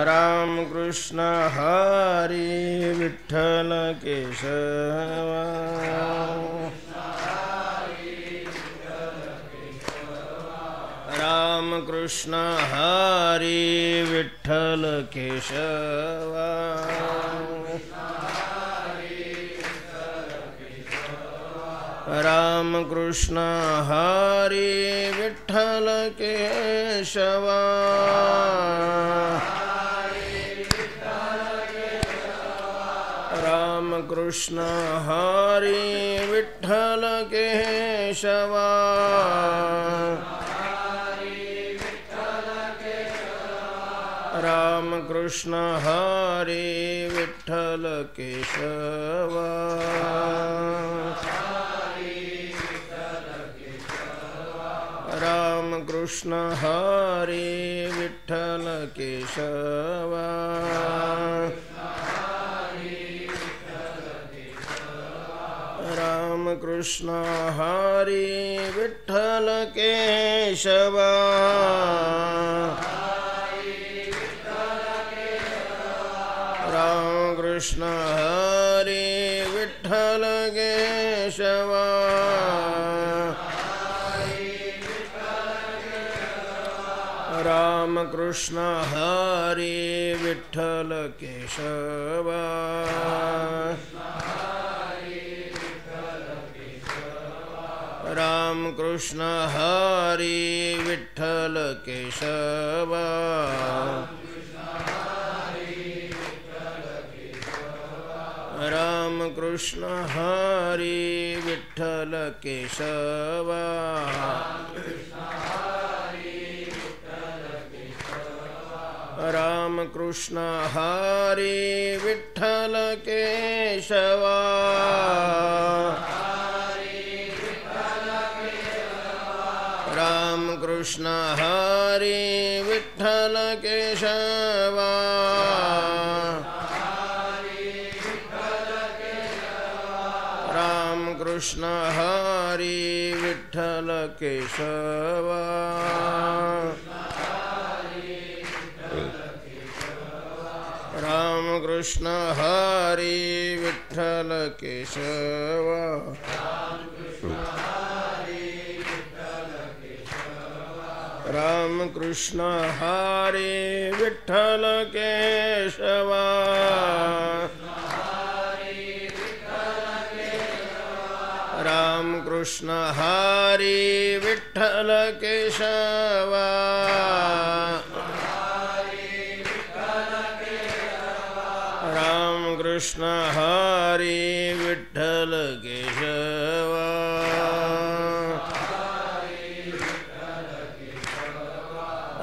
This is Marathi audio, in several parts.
राम कृष्ण हरी विठ्ठल केशव राम कृष्ण हरी विठ्ठल केशव राम कृष्ण हरी विठ्ठल केशव राम कृष्ण हरी विठ्ठल केशव राम कृष्ण हरी विठ्ठल केशव राम कृष्ण हरी विठ्ठल केशव राम कृष्ण हरी विठ्ठल केशव राम कृष्ण हरी विठ्ठल केशव राम कृष्ण हरी विठ्ठल केशव राम कृष्ण हरी विठ्ठल केशव राम कृष्ण हरी विठ्ठल केशव राम कृष्ण हरी विठ्ठल केशव राम कृष्ण हरी विठ्ठल केशव राम कृष्ण हरी विठ्ठल केशव राम कृष्ण हरी विठ्ठल केशव राम कृष्ण हरी विठ्ठल केशव राम कृष्ण हरी विठ्ठल केशव राम कृष्ण हरी विठ्ठल केशव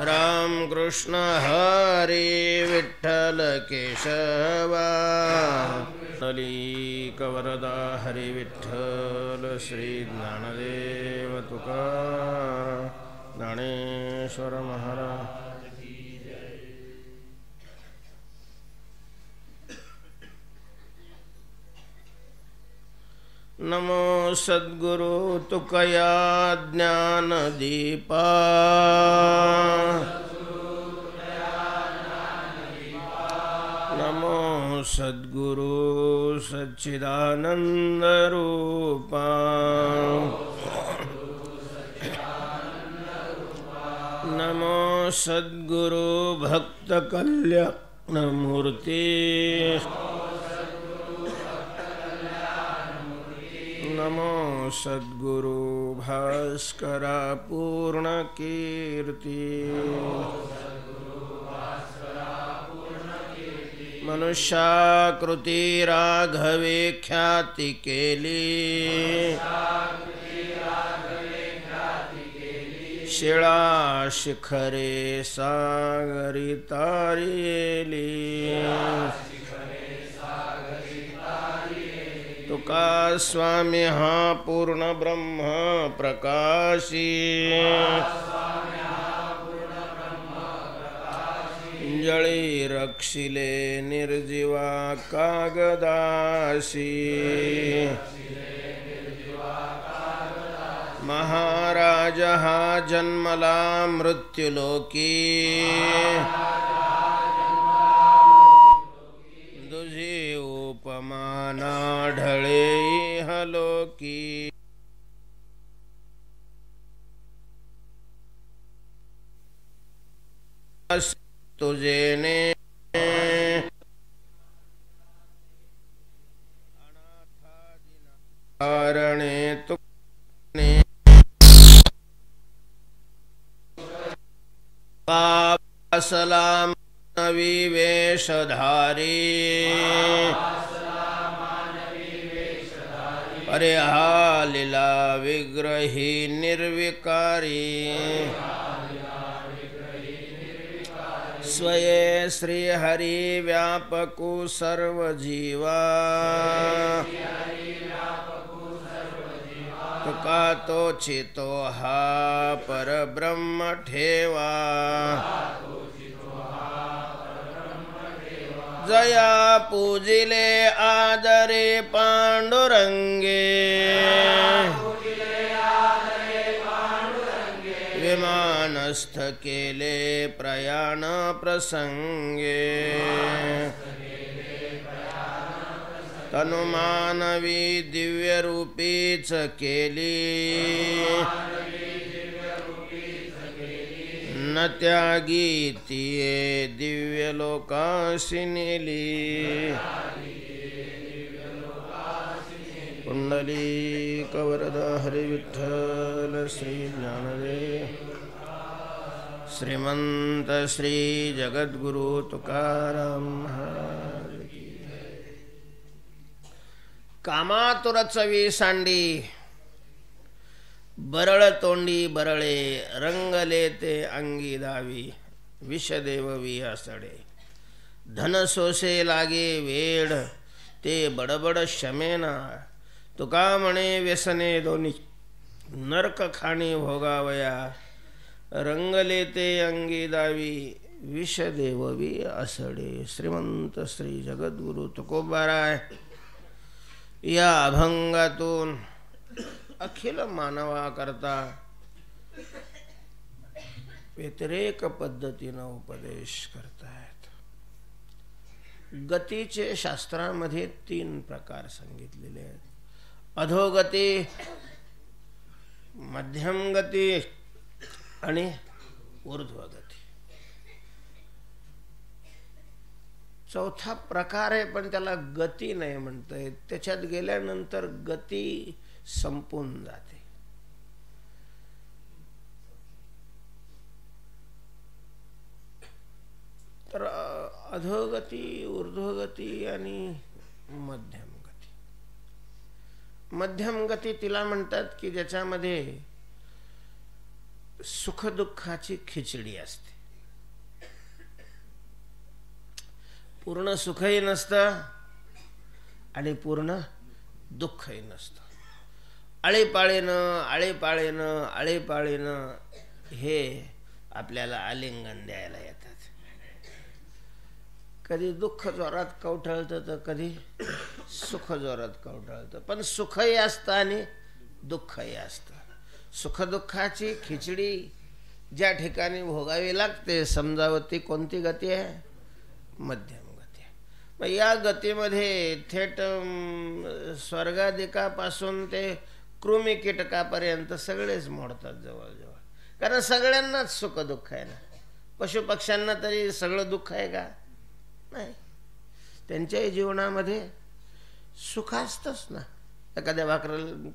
राम कृष्ण हरी विठ्ठल केशव कवरदा हरी विठ्ठल श्री ज्ञानदेव तुकाराम ज्ञानेश्वर महाराज। नमो सद्गुरु तुकया ज्ञान दीपा नमो सद्गुरु सच्चिदानंद रूपा नमो सद्गुरु भक्त कल्याण मूर्ति नमो सद्गुरु भास्कर पूर्ण कीर्ति मनुष्याकृति राघवे ख्याति केली शिळा शिखरे सागरी तारिली तुका स्वामी हा पूर्ण ब्रह्म प्रकाशी जळी रक्षिले निर्जीवा कागदासी महाराज हा जन्मला मृत्युलोकी की तुझेने कारणे तुने सलाम नवी वेशधारी अरे हा लीला विग्रही निर्विकारी स्वये श्री हरि व्यापकु सर्व जीवा तुका तो चितो हा पर ब्रह्म ठेवा जया पूजिले आदरे पांडुरंगे विमानस्थ केले प्रयाण प्रसंगे तनुमानवी दिव्य रूपीच केली न त्यागी तिये दिव्य लोकाशी नेली पुंडलिक वरदा हरि विठ्ठल श्री ज्ञानदेव श्रीमंत श्री जगद्गुरु तुकाराम महाराज की जय। कामातुर चवी सांडी बरळ तोंडी बरळे रंगले ते अंगी दावी विषदेववी असडे धन सोसे लागे वेड ते बडबड शमेना तुका म्हणे व्यसने दोन्ही नरक खाणी भोगावया रंगले ते अंगी दावी विषदेववी असडे। श्रीमंत श्री जगद्गुरु तुकोबाराय या अभंगातून अखिल मानवा करता व्यतिरेक पद्धतीने उपदेश करतायत। गतीचे शास्त्रामध्ये 3 प्रकार सांगितलेले आहेत, अधोगती, मध्यम गती आणि ऊर्ध्वगती। चौथा प्रकार आहे पण त्याला गती नाही म्हणता येत, त्याच्यात गेल्यानंतर गती संपून जाते। तर अधोगती, ऊर्ध्वगती आणि मध्यम गती। मध्यम गती तिला म्हणतात की ज्याच्यामध्ये सुख दुःखाची खिचडी असते, पूर्ण सुखही नसतं आणि पूर्ण दुःखही नसतं। आळीपाळीनं हे आपल्याला आलिंगन द्यायला येतात। कधी दुःख जोरात कवठळतं तर कधी सुख जोरात कवठळतं, पण सुखही असतं आणि दुःखही असतं। सुखदुःखाची खिचडी ज्या ठिकाणी भोगावी लागते समजावं ती कोणती गती आहे? मध्यम गती आहे। मग या गतीमध्ये थेट स्वर्गाधिकापासून ते कृमी कीटकापर्यंत सगळेच मोडतात जवळजवळ, कारण सगळ्यांनाच सुख दुःख आहे ना। पशुपक्ष्यांना तरी सगळं दुःख आहे का? नाही, त्यांच्याही जीवनामध्ये सुख असतंच ना। एखाद्या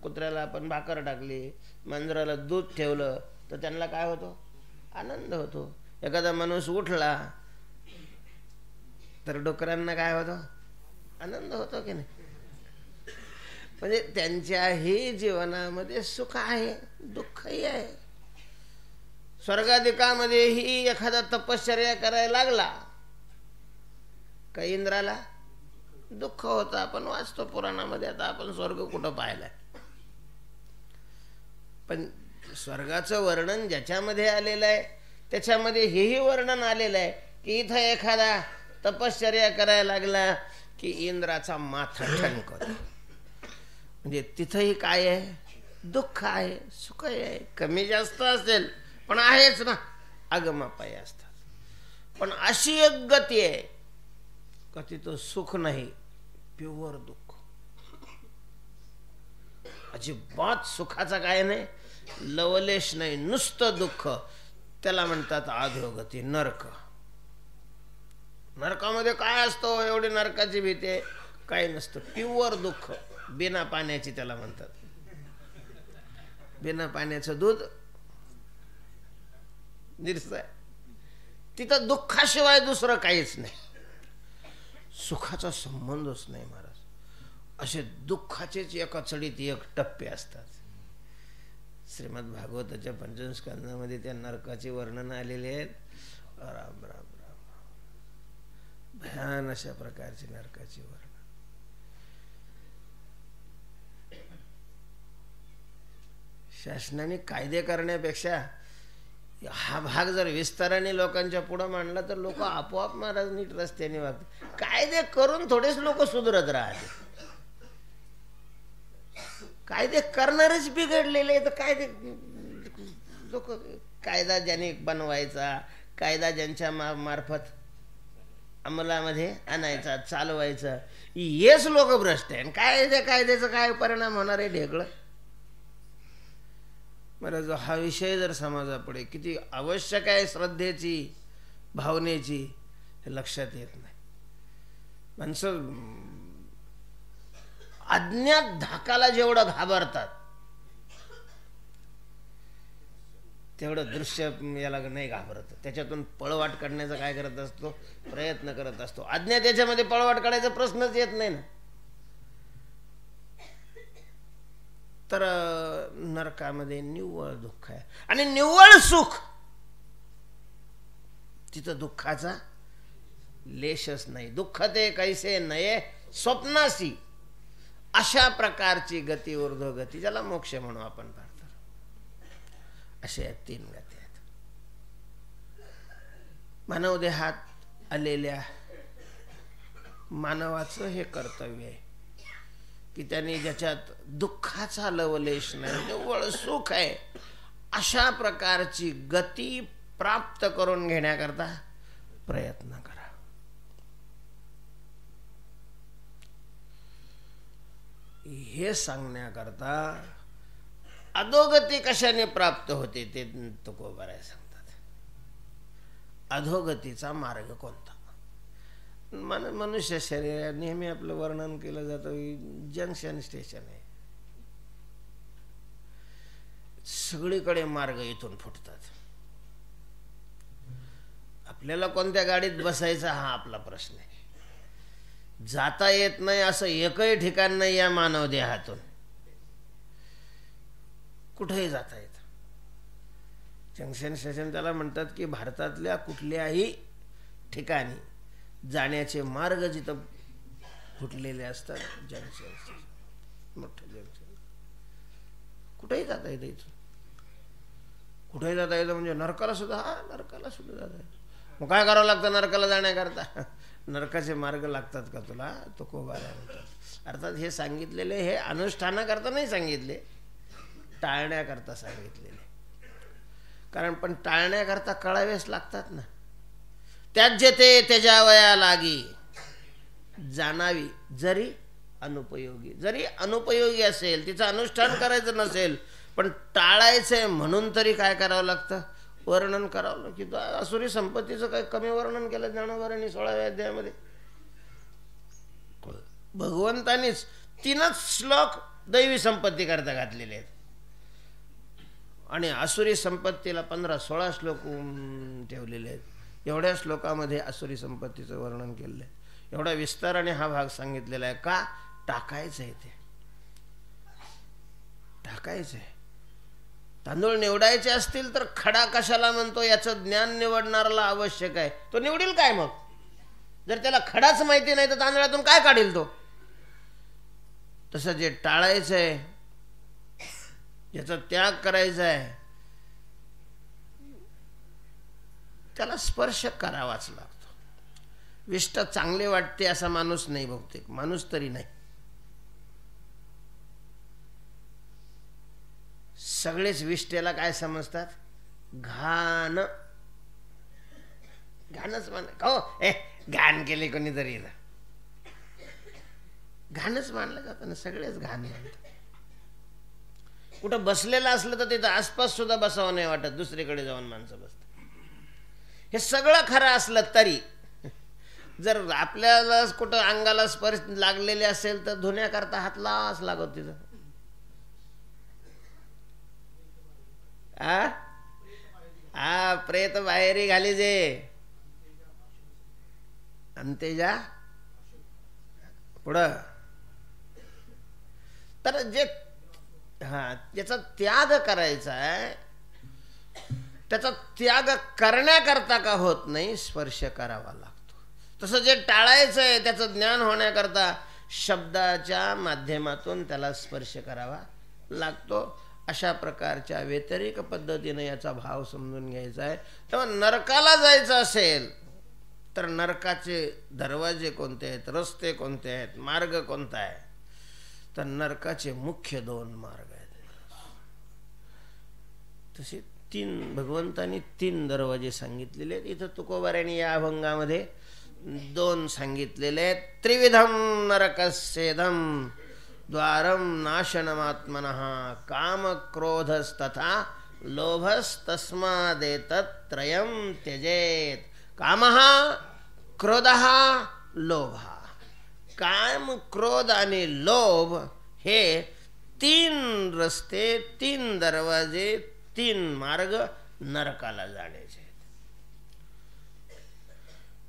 कुत्र्याला आपण भाकर टाकली, मांजराला दूध ठेवलं तर त्यांना काय होतो? आनंद होतो। एखादा माणूस उठला तर डुकरांना काय होतो? आनंद होतो की नाही? म्हणजे त्यांच्याही जीवनामध्ये सुख आहे, दुःखही आहे। स्वर्गाधिकामध्येही एखादा तपश्चर्या करायला लागला का इंद्राला दुःख होतं। आपण वाचतो पुराणामध्ये, आता आपण स्वर्ग कुठं पाहिलाय? पण स्वर्गाचं वर्णन ज्याच्यामध्ये आलेलं आहे त्याच्यामध्ये हेही वर्णन आलेलं आहे की इथं एखादा तपश्चर्या करायला लागला की इंद्राचा माथा ठणकतो। म्हणजे तिथंही काय आहे? दुःख आहे, सुख आहे, कमी जास्त असेल पण आहेच ना, आगमापायी असतात। पण अशी एक गती आहे का तिथं सुख नाही, प्युअर दुःख। अजिबात सुखाचा काय नाही, लवलेश नाही, नुसतं दुःख. त्याला म्हणतात अधोगती, नरक. नरकामध्ये काय असतं एवढी नरकाची भीती आहे? काही नसतं, प्युअर दुःख, बिना पाण्याची. त्याला म्हणतात बिना पाण्याचं दूध निरसाय. तिथं दुःखाशिवाय दुसरं काहीच नाही, सुखाचा संबंधच नाही महाराज. असे दुःखाचेच एका चढीत एक टप्पे असतात. श्रीमद भागवताच्या पंचम स्कंदामध्ये त्या नरकाचे वर्णन आलेले आहेत. राम राम राम, भयान अशा प्रकारचे नरकाचे वर्णन. शासनाने कायदे करण्यापेक्षा हा भाग जर विस्ताराने लोकांच्या पुढे मांडला तर लोक आपोआप महाराज नीट रस्त्याने वागतात. कायदे करून थोडेच लोक सुधरत राहते. कायदे करणारेच बिघडलेले. तर कायदे लोक, कायदा ज्याने बनवायचा, कायदा ज्यांच्या मार्फत अंमलामध्ये आणायचा, चालवायचा, हेच लोक भ्रष्ट आहे. कायद्याचा काय परिणाम होणार आहे? ढेकळं. महाराज हा विषय जर समाजापुढे किती आवश्यक आहे, श्रद्धेची, भावनेची, हे लक्षात येत नाही. माणसं अज्ञात धाकाला जेवढं घाबरतात तेवढं दृश्य याला नाही घाबरत. त्याच्यातून पळवाट काढण्याचा काय करत असतो? प्रयत्न करत असतो. अज्ञात याच्यामध्ये पळवाट काढायचा प्रश्नच येत नाही ना. तर नरकामध्ये निव्वळ दुःख आहे आणि निव्वळ सुख. तिथं दुःखाचा लेशच नाही. दुःख ते कैसे नये स्वप्नासी, अशा प्रकारची गती, ऊर्ध्वगती, ज्याला मोक्ष म्हणू आपण भारतात. अशा 3 गती आहेत. मानव देहात आलेल्या मानवाचं हे कर्तव्य आहे की त्याने ज्याच्यात दुःखाचा लवलेश नाही, निव्वळ सुख आहे, अशा प्रकारची गती प्राप्त करून घेण्याकरता प्रयत्न करा. हे सांगण्याकरता अधोगती कशाने प्राप्त होते ते तुकोबाराय सांगतात. अधोगतीचा मार्ग कोणता? मनुष्य शरीर नेहमी आपलं वर्णन केलं जातं जंक्शन स्टेशन आहे. सगळीकडे मार्ग इथून फुटतात. आपल्याला कोणत्या गाडीत बसायचा हा आपला प्रश्न आहे. जाता येत नाही असं एकही ठिकाण नाही या मानव देहातून. कुठेही जाता येत. जंक्शन स्टेशन त्याला म्हणतात की भारतातल्या कुठल्याही ठिकाणी जाण्याचे मार्ग जिथं फुटलेले असतात, जंक्शन स्टेशन, मोठं जंक्शन, कुठेही जाता येतं. इथून कुठेही जाता येतं म्हणजे नरकाला सुद्धा. हा, नरकाला सुद्धा जाता येतं. मग काय करावं लागतं नरकाला जाण्याकरता? नरकाचे मार्ग लागतात का तुला? तुकोबाराय म्हणतात. अर्थात हे सांगितलेले हे अनुष्ठानाकरता नाही सांगितले, टाळण्याकरता सांगितलेले. कारण पण टाळण्याकरता कळावेच लागतात ना. त्याज्यते त्याच्यावया लागी जाणावी जरी अनुपयोगी. जरी अनुपयोगी असेल, तिचं अनुष्ठान करायचं नसेल, पण टाळायचंय म्हणून तरी काय करावं लागतं? वर्णन करावं की असुरी संपत्तीचं काही कमी वर्णन केलं ज्ञानोबारांनी 16व्या अध्यायामध्ये. भगवंतानीच 3च श्लोक दैवी संपत्ती करता घातलेले आहेत आणि आसुरी संपत्तीला 15-16 श्लोक ठेवलेले आहेत. एवढ्या श्लोकामध्ये आसुरी संपत्तीचं वर्णन केलेलं आहे. एवढा विस्ताराने हा भाग सांगितलेला आहे. का? टाकायचं आहे. ते टाकायचं आहे. तांदूळ निवडायचे असतील तर खडा कशाला म्हणतो याचं ज्ञान निवडणाऱ्याला आवश्यक आहे. तो निवडील काय मग? जर त्याला खडाच माहिती नाही तर तांदळातून काय काढील तो? तसं जे टाळायचं आहे, ज्याचा त्याग करायचा आहे, त्याला स्पर्श करावाच लागतो. विष्ट चांगले वाटते असा माणूस नाही, बहुतेक माणूस तरी नाही. सगळेच विष्टेला काय समजतात? घाण. घाणच मान हो, घाण केले कोणीतरी, घाणच मानलं जातं ना. सगळेच घाण मानतात. कुठं बसलेलं असलं तर तिथं आसपास सुद्धा बसावं नाही वाटत, दुसरीकडे जाऊन माणसं बसतात. हे सगळं खरं असलं तरी जर आपल्याला कुठं अंगाला स्पर्श लागलेले असेल तर धुण्याकरता हात लावाच लागत तिथं. हा प्रेत बाहेरी घाली जे अंतेजा पुढं. तर जे ज्याचा त्याग करायचा आहे त्याचा त्याग करण्याकरता का होत नाही, स्पर्श करावा लागतो. तसं जे टाळायचं आहे त्याचं ज्ञान होण्याकरता शब्दाच्या माध्यमातून त्याला स्पर्श करावा लागतो. अशा प्रकारच्या व्यतिरिक पद्धतीने याचा भाव समजून घ्यायचा आहे. तेव्हा नरकाला जायचं असेल तर नरकाचे दरवाजे कोणते आहेत, रस्ते कोणते आहेत, मार्ग कोणता आहे, तर नरकाचे मुख्य 2 मार्ग आहेत. तसे 3 भगवंतांनी 3 दरवाजे सांगितलेले आहेत. इथं तुकोबाऱ्यांनी या अभंगामध्ये 2 सांगितलेले आहेत. त्रिविधम नरकस्येदम द्वारम नाशनमात्मनः काम क्रोधस्तथा लोभस्तस्मादेतत्रयं त्यजेत. कामः क्रोधः लोभः. काम क्रोध आणि लोभ हे 3 रस्ते, 3 दरवाजे, 3 मार्ग नरकाला जाण्याचे आहेत.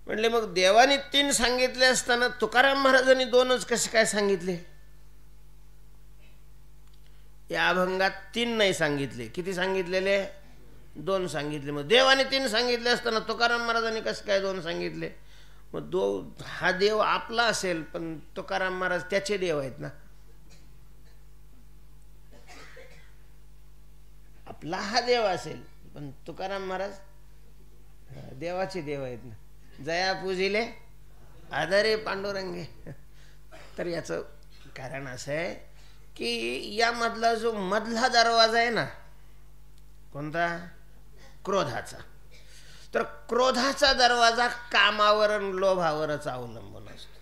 म्हणले मग देवाने 3 सांगितले असताना तुकाराम महाराजांनी 2च कसे काय सांगितले? या अभंगात 3 नाही सांगितले. किती सांगितलेले? 2 सांगितले. मग देवाने 3 सांगितले असताना तुकाराम महाराजांनी कसे काय 2 सांगितले? मग हा देव आपला असेल पण तुकाराम महाराज त्याचे देव आहेत ना. आपला हा देव असेल पण तुकाराम महाराज देवाचे देव आहेत ना. जया पूजिले आदरे पांडुरंगे. तर याचं कारण असं आहे की यामधला जो मधला दरवाजा आहे ना, कोणता? क्रोधाचा. तर क्रोधाचा दरवाजा कामावर आणि लोभावरच अवलंबून असतो.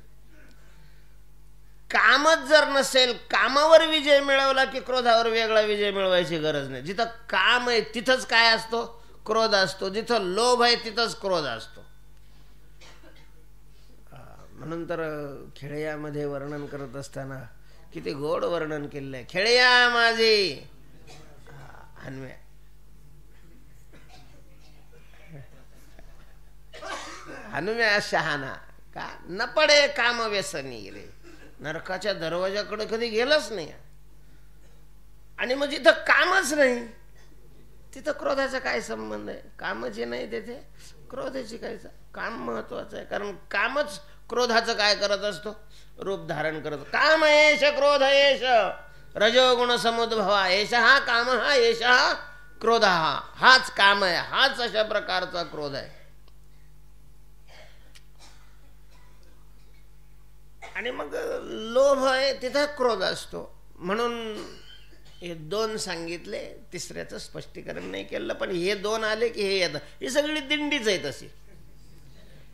कामच जर नसेल, कामावर विजय मिळवला की क्रोधावर वेगळा विजय मिळवायची गरज नाही. जिथं काम आहे तिथंच काय असतो? क्रोध असतो. जिथं लोभ आहे तिथंच क्रोध असतो. म्हणून तर खेळयामध्ये वर्णन करत असताना किती गोड वर्णन केलेलं आहे. खेळया माझी हनुम्या, हनुम्या शहाणा का न पडे काम व्यसनी रे. नरकाच्या दरवाजाकडे कधी गेलंच नाही. आणि मग जिथं कामच नाही तिथं क्रोधाचा काय संबंध आहे? कामच नाही तिथे क्रोधाची काय? काम महत्वाचं आहे. कारण कामच क्रोधाचं काय करत असतो? रूप धारण करत. काम एष क्रोध एष रजोगुण समुद्भवा एष हा काम हा एष हा क्रोध हाच काम आहे. हाच अशा प्रकारचा क्रोध आहे. आणि मग लोभ आहे तिथं क्रोध असतो. म्हणून हे 2 सांगितले. तिसऱ्याचं स्पष्टीकरण नाही केलं. पण हे 2 आले की हे येतं. ही सगळी दिंडीच आहे तशी.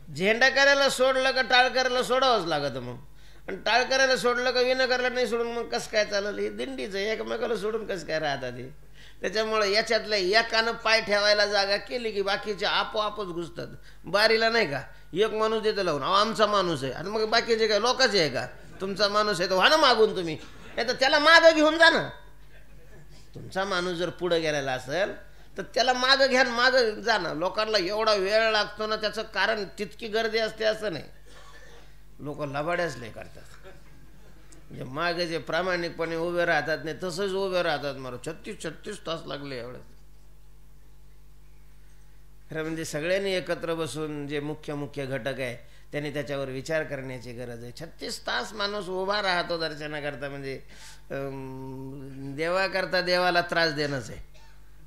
झेंडा करायला सोडलं का टाळ करायला सोडावंच लागत. मग आणि टाळ करायला सोडलं का विना करायला नाही सोडून मग कसं काय चाललं? ही दिंडीच आहे. एकमेकाला सोडून कसं काय राहतात हे? त्याच्यामुळे याच्यातल्या एकानं पाय ठेवायला जागा केली की बाकीचे आपोआपच घुसतात. बारीला नाही का एक माणूस देतं लावून, आमचा माणूस आहे. आणि मग बाकीचे काय लोकांचे आहे का? तुमचा माणूस आहे तर व्हा ना मागून तुम्ही. नाही तर त्याला मागं घेऊन जा ना. तुमचा माणूस जर पुढं गेलेला असेल तर त्याला मागं घ्या, मागं जा ना. लोकांना एवढा वेळ लागतो ना, त्याचं कारण तितकी गर्दी असते असं नाही. लोक लबाड्याच लय करतात. म्हणजे मागे जे प्रामाणिकपणे उभे राहतात नाही तसंच उभे राहतात. मला 36 तास लागले एवढं. खरं म्हणजे सगळ्यांनी एकत्र बसून जे मुख्य घटक आहे त्यांनी त्याच्यावर विचार करण्याची गरज आहे. 36 तास माणूस उभा राहतो दर्शनाकरता म्हणजे देवाकरता देवाला त्रास देणंच आहे.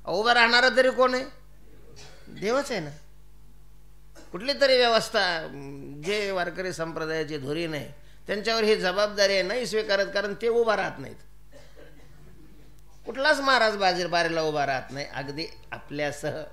उभा राहणारा तरी कोण आहे? देवच आहे ना. कुठली तरी व्यवस्था जे वारकरी संप्रदायाची धुरी नाही त्यांच्यावर ही जबाबदारी आहे नाही स्वीकारत. कारण ते उभा राहत नाहीत. कुठलाच महाराज बारीला उभा राहत नाही. अगदी आपल्यासह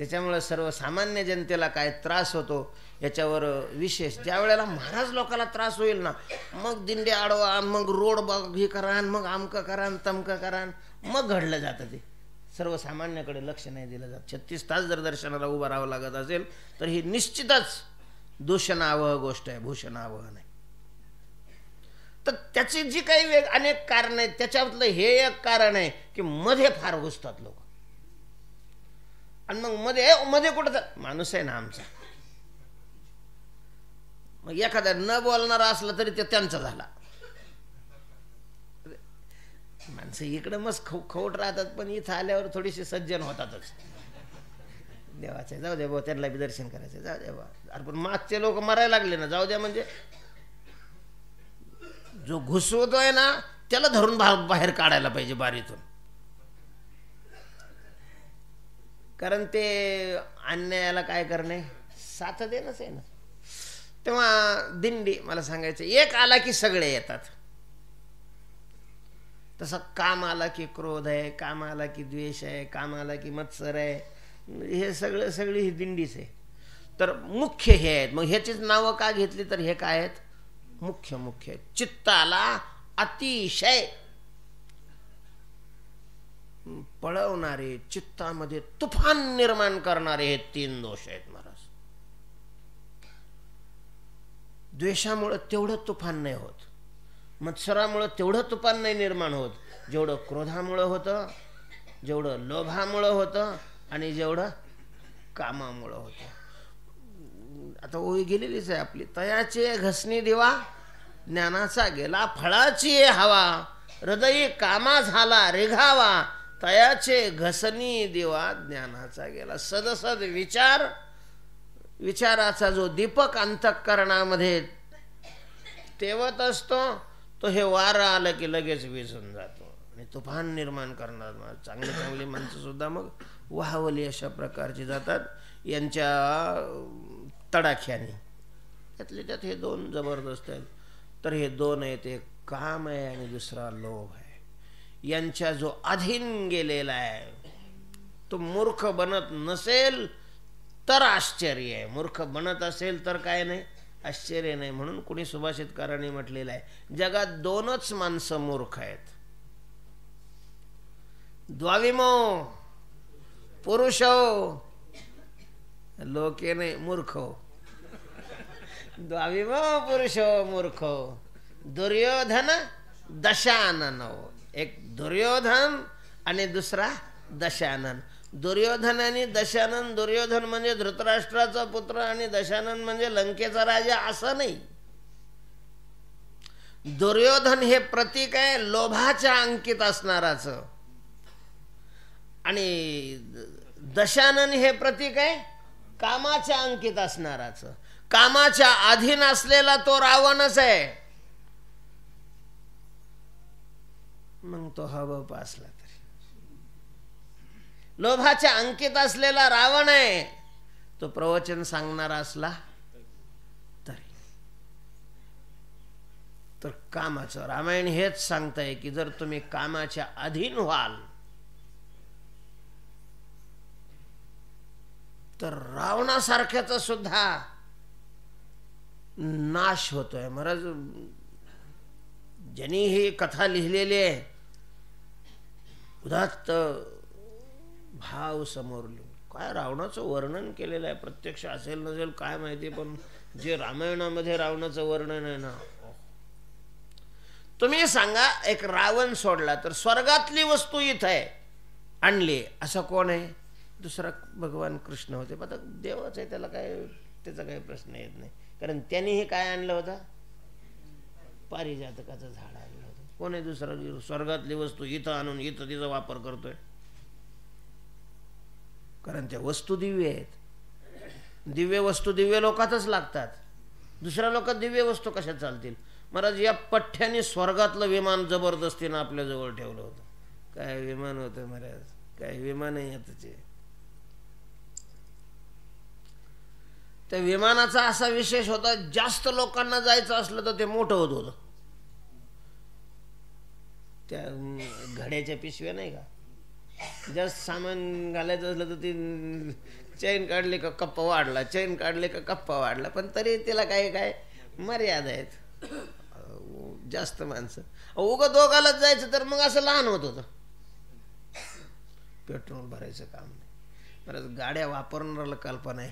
त्याच्यामुळे सर्वसामान्य जनतेला काय त्रास होतो याच्यावर विशेष ज्या वेळेला महाराज लोकांना त्रास होईल ना, मग दिंडी अडवा, मग रोड हे करा, मग आमकं करा, तमकं करा, मग घडलं जातं ते. सर्वसामान्याकडे लक्ष नाही दिलं जात. 36 तास जर दर्शनाला उभं राहावं लागत असेल तर ही निश्चितच दूषणावह गोष्ट आहे, भूषणावह नाही. तर त्याची जी काही अनेक कारण आहेत त्याच्यातलं हे एक कारण आहे की मध्ये फार घुसतात लोक. आणि मग मध्ये कुठं माणूस आहे ना आमचा, मग एखादा न बोलणारा असला तरी ते त्यांचा झाला. माणसं इकडं मस्त खवट राहतात, पण इथं आल्यावर थोडीशी सज्जन होतातच. देवाचे जाऊ द्या भाऊ, त्यांना बी दर्शन करायचं, जाऊ द्या बा. अरे पण मागचे लोक मरायला लागले ना, जाऊ द्या म्हणजे जो घुसवतोय ना त्याला धरून बाहेर काढायला पाहिजे बारीतून. कारण ते अन्यायाला काय करणे, साथ देणंच आहे ना. तेव्हा दिंडी मला सांगायचं, एक आला की सगळे येतात. तसं काम आला की क्रोध आहे, काम आला की द्वेष आहे, काम आला की मत्सर आहे, हे सगळी ही दिंडीच आहे. तर मुख्य हे आहेत. मग ह्याचीच नावं का घेतली तर हे काय आहेत, मुख्य चित्ताला अतिशय पळवणारे, चित्तामध्ये तुफान निर्माण करणारे हे 3 दोष आहेत महाराज. द्वेषामुळे तेवढं तुफान नाही होत, मत्सरामुळे तेवढं तुफान नाही निर्माण होत जेवढं क्रोधामुळे होतं, जेवढं लोभामुळे होतं आणि जेवढं कामामुळे होतं. आता ओळी गेलेलीच आहे आपली, तयाचे घसणी दिवा ज्ञानाचा गेला, फळाची हवा हृदयी कामा झाला रेघावा, तयाचे घसणी दिवा ज्ञानाचा गेला. सदसद विचाराचा जो दीपक अंतःकरणामध्ये तेवत असतो, तो हे वारं आलं की लगेच विझून जातो आणि तुफान निर्माण करणार. चांगली माणसं सुद्धा मग वाहवली अशा प्रकारची जातात यांच्या तडाख्याने. त्यातले त्यात हे 2 जबरदस्त आहेत. तर हे 2 आहेत, एक काम आहे आणि दुसरा लोभ आहे. यांच्या जो अधीन गेलेला आहे तो मूर्ख बनत नसेल तर आश्चर्य आहे, मूर्ख बनत असेल तर काय नाही, आश्चर्य नाही. म्हणून कुणी सुभाषितकारांनी म्हटलेलं आहे, जगात 2च माणसं मूर्ख आहेत, द्वाविमो पुरुषो लोके नाही मूर्खो. द्वाविमो पुरुषो मूर्खो दुर्योधन दशानन. एक दुर्योधन आणि दुसरा दशानन. दुर्योधन आणि दशानन, दुर्योधन म्हणजे धृतराष्ट्राचा पुत्र आणि दशानन म्हणजे लंकेचा राजा असं नाही. दुर्योधन हे प्रतीक आहे लोभाच्या अंकित असणाराचं, आणि दशानन हे प्रतीक आहे कामाच्या अंकित असणाराचं. कामाच्या अधीन असलेला तो रावणच आहे. मग तो हवा पासला तरी लोभाच्या अंकित असलेला रावण आहे, तो प्रवचन सांगणारा असला तरी. तर कामाचं रामायण हेच सांगतंय की जर तुम्ही कामाच्या अधीन व्हाल तर रावणासारख्याचा सुद्धा नाश होतोय. महाराज ज्यांनी ही कथा लिहिलेली आहे उदात्त भाव समोर लिहून, काय रावणाचं वर्णन केलेलं आहे. प्रत्यक्ष असेल नसेल काय माहिती, पण जे रामायणामध्ये रावणाचं वर्णन आहे ना, तुम्ही सांगा एक रावण सोडला तर स्वर्गातली वस्तू इथं आहे आणली, असं कोण आहे? दुसरा भगवान कृष्ण होते. आता देवच आहे, त्याला काय, त्याचा काही प्रश्न येत नाही. कारण त्यांनीही काय आणलं होतं, पारिजातकाचं झाड आणलं होतं. कोण आहे दुसरा? स्वर्गातली वस्तू इथं आणून इथं तिचा वापर करतोय. कारण त्या वस्तू दिव्य आहेत. दिव्य वस्तू दिव्य लोकातच लागतात. दुसऱ्या लोकात दिव्य वस्तू कशा चालतील? महाराज या पठ्ठ्याने स्वर्गातलं विमान जबरदस्तीनं आपल्या जवळ ठेवलं होतं. काय विमान होतं महाराज, काय विमान आहे त्याचे. त्या विमानाचा असा विशेष होता, जास्त लोकांना जायचं असलं तर ते मोठं होत होतं. त्या घड्याच्या पिशव्या नाही का, जास्त सामान घालायचं असलं तर ते चैन काढली का कप्पा वाढला, चैन काढली का कप्पा वाढला, पण तरी तिला काय काय मर्यादा आहेत. जास्त माणसं उगं दोघालाच जायचं तर मग असं लहान होत होतं. पेट्रोल भरायचं काम नाही. बरंच गाड्या वापरणाऱ्याला कल्पना आहे,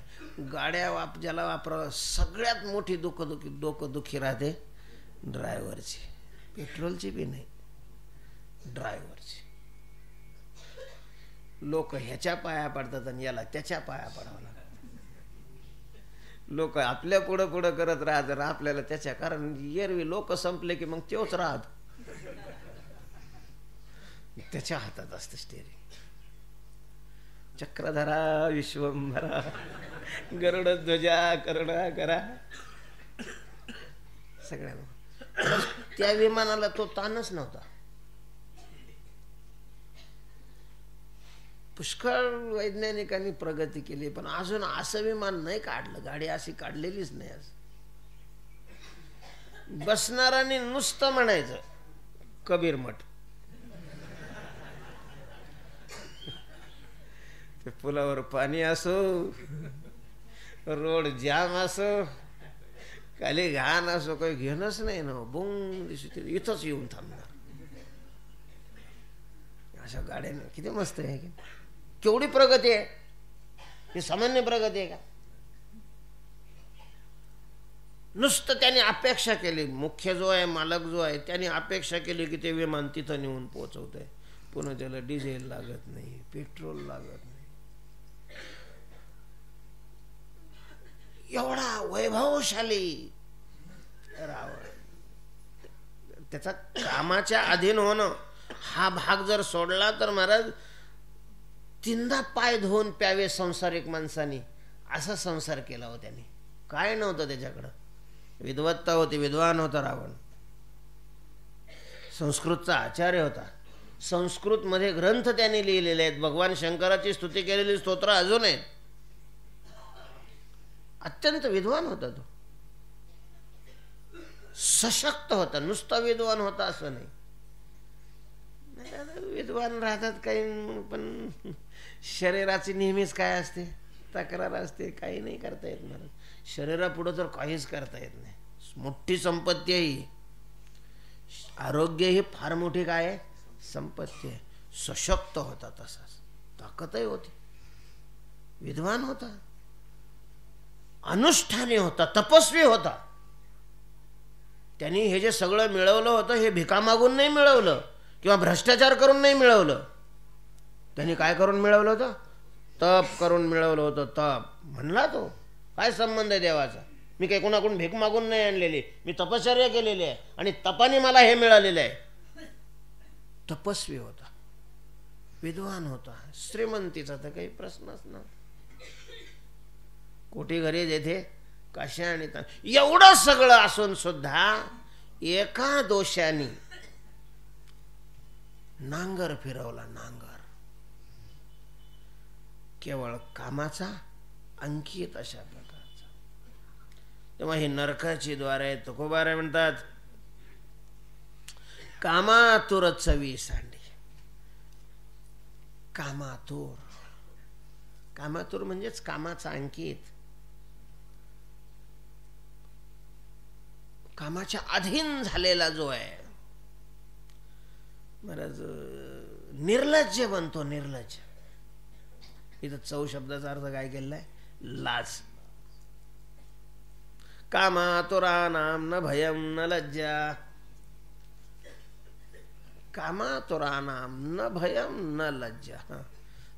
गाड्या ज्याला वापरायला सगळ्यात मोठी डोकंदुखी राहते ड्रायव्हरची. पेट्रोलची बी नाही, ड्रायव्हरची. लोक ह्याच्या पाया पडतात आणि याला त्याच्या पाया पडावं लागतं. लोक आपल्या पुढं पुढं करत राहतात, आपल्याला त्याच्या. कारण एरवी लोक संपले की मग तोच राहत, त्याच्या हातात असतं स्टेरिंग. चक्रधरा विश्वंभरा गरुड ध्वजा करुणा करा. सगळ्यांना त्या विमानाला तो ताणच नव्हता. पुष्कळ वैज्ञानिकांनी प्रगती केली, पण अजून असं विमान नाही काढलं, गाडी अशी काढलेलीच नाही. आज बसणारांनी नुसतं म्हणायचं कबीर मठ. ते पुलावर पाणी असो, रोड जाम असो, खाली घाण असो, काही घेणंच नाही ना. बुंग दिसते इथंच येऊन थांबणार. अशा गाड्याने किती मस्त आहे, केवढी प्रगती आहे. ही सामान्य प्रगती आहे का? नुसतं त्याने अपेक्षा केली, मुख्य जो आहे मालक जो आहे त्याने अपेक्षा केली की ते विमान तिथं नेऊन पोहोचवत आहे. पुन्हा त्याला डिझेल लागत नाही, पेट्रोल लागत नाही. एवढा वैभवशाली रावण. त्याचा कामाच्या अधीन होणं हा भाग जर सोडला तर महाराज तीनदा पाय धुवून प्यावे संसारिक माणसानी, असा संसार केला हो त्याने. काय नव्हतं त्याच्याकडं, विद्वत्ता होती, विद्वान होता रावण. संस्कृतचा आचार्य होता. संस्कृत मध्ये ग्रंथ त्याने लिहिलेले आहेत. भगवान शंकराची स्तुती केलेली स्तोत्र अजून आहेत. अत्यंत विद्वान होता तो, सशक्त होता. नुसता विद्वान होता असं नाही. विद्वान राहतात काही, पण शरीराची नेहमीच काय असते, तक्रार असते. काही नाही करता येत मला. शरीरापुढं तर काहीच करता येत नाही. मोठी संपत्ती आहे ही. आरोग्य ही फार मोठी काय आहे, संपत्ती आहे. सशक्त होता, तसाच ताकदही होती. विद्वान होता, अनुष्ठानी होता, तपस्वी होता. त्यांनी हे जे सगळं मिळवलं होतं हे भिका मागून नाही मिळवलं किंवा भ्रष्टाचार करून नाही मिळवलं. त्यांनी काय करून मिळवलं होतं? तप करून मिळवलं होतं. तप म्हणला तो. काय संबंध आहे देवाचा? मी काही कोणाकडून भीक मागून नाही आणलेली, मी तपश्चर्या केलेली आहे आणि तपाने मला हे मिळालेलं आहे. तपस्वी होता, विद्वान होता. श्रीमंतीचा तर काही प्रश्नच नव्हता. कोटी घरी जेथे काशी आणि एवढं सगळं असून सुद्धा एका दोषाने नांगर फिरवला. नांगर केवळ कामाचा, अंकित अशा प्रकारचा. तेव्हा ही नरकाची द्वार आहे. तुकोबारे म्हणतात, कामातुर चवी सांडी. कामातुर, कामातुर म्हणजेच कामाचा अंकित, कामाच्या अधीन झालेला जो आहे महाराज, निर्लज्ज बनतो. निर्लज्ज. इथं चौ शब्दाचा अर्थ काय केलेला आहे? लाज. कामातुराणाम न भयम न लज्जा. कामातुराणाम न भयम न लज्जा.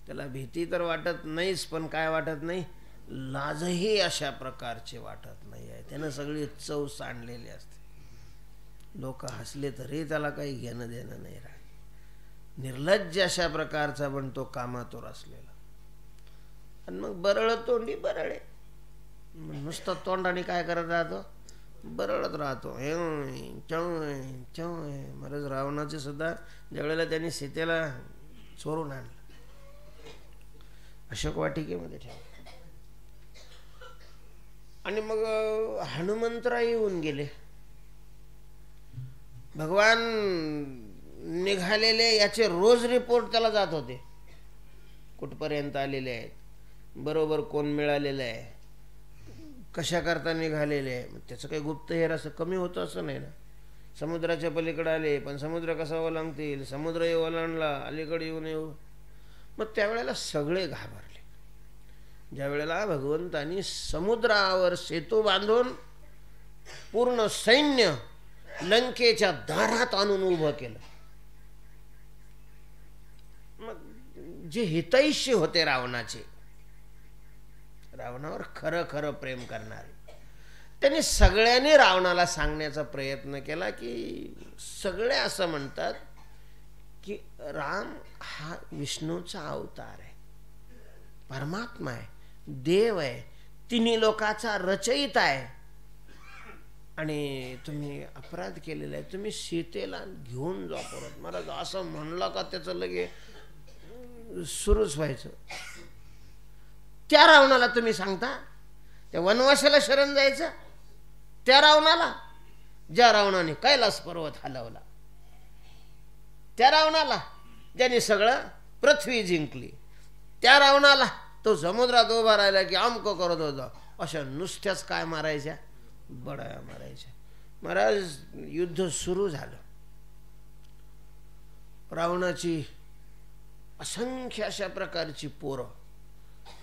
त्याला भीती तर वाटत नाहीच, पण काय वाटत नाही? लाजही अशा प्रकारचे वाटत नाही आहे. त्यानं सगळी चव सांडलेली असते. लोक हसले तरी त्याला काही घेणं देणं नाही राहत. निर्लज्ज अशा प्रकारचा बनतो कामातुर असलेला. आणि मग बरळ तोंडी बरळे. नुसतं तोंडाने काय करत राहतो? बरळत राहतो. महाराज रावणाचे सुद्धा ज्यावेळेला त्यांनी सीतेला चोरून आणलं, अशोक वाटिकेमध्ये ठेवलं. आणि मग हनुमंतराय येऊन गेले. भगवान निघालेले याचे रोज रिपोर्ट त्याला जात होते, कुठपर्यंत आलेले आहेत. बरोबर कोण मिळालेलं आहे, कशा करता निघालेले आहे. त्याचं काही गुप्तहेर असं कमी होतं असं नाही ना. समुद्राच्या पलीकडे आले, पण समुद्र कसा ओलांगतील, समुद्रही ओलांडला, अलीकडे येऊ. मग त्यावेळेला सगळे घाबरले. ज्या वेळेला भगवंतांनी समुद्रावर सेतू बांधून पूर्ण सैन्य लंकेच्या दारात आणून उभं केलं, मग जे हितैषी होते रावणाचे, रावणावर खरं खरं प्रेम करणारे, त्यांनी सगळ्यांनी रावणाला सांगण्याचा प्रयत्न केला की सगळे असं म्हणतात की राम हा विष्णूचा अवतार आहे, परमात्मा आहे, देव आहे, तिन्ही लोकाचा रचयिता आहे, आणि तुम्ही अपराध केलेला आहे, तुम्ही सीतेला घेऊन जा परत. महाराज असं म्हणलं का त्याचं लगे सुरूच व्हायचं. त्या रावणाला तुम्ही सांगता त्या वनवासाला शरण जायचं, त्या रावणाला, ज्या रावणाने कैलास पर्वत हलवला, त्या रावणाला ज्याने सगळं पृथ्वी जिंकली, त्या रावणाला तो समुद्रात उभा राहिला की अमक करत होता, अशा नुसत्याच काय मारायच्या, बडाया मारायच्या. महाराज युद्ध सुरू झालं. रावणाची असंख्य अशा प्रकारची पोरं,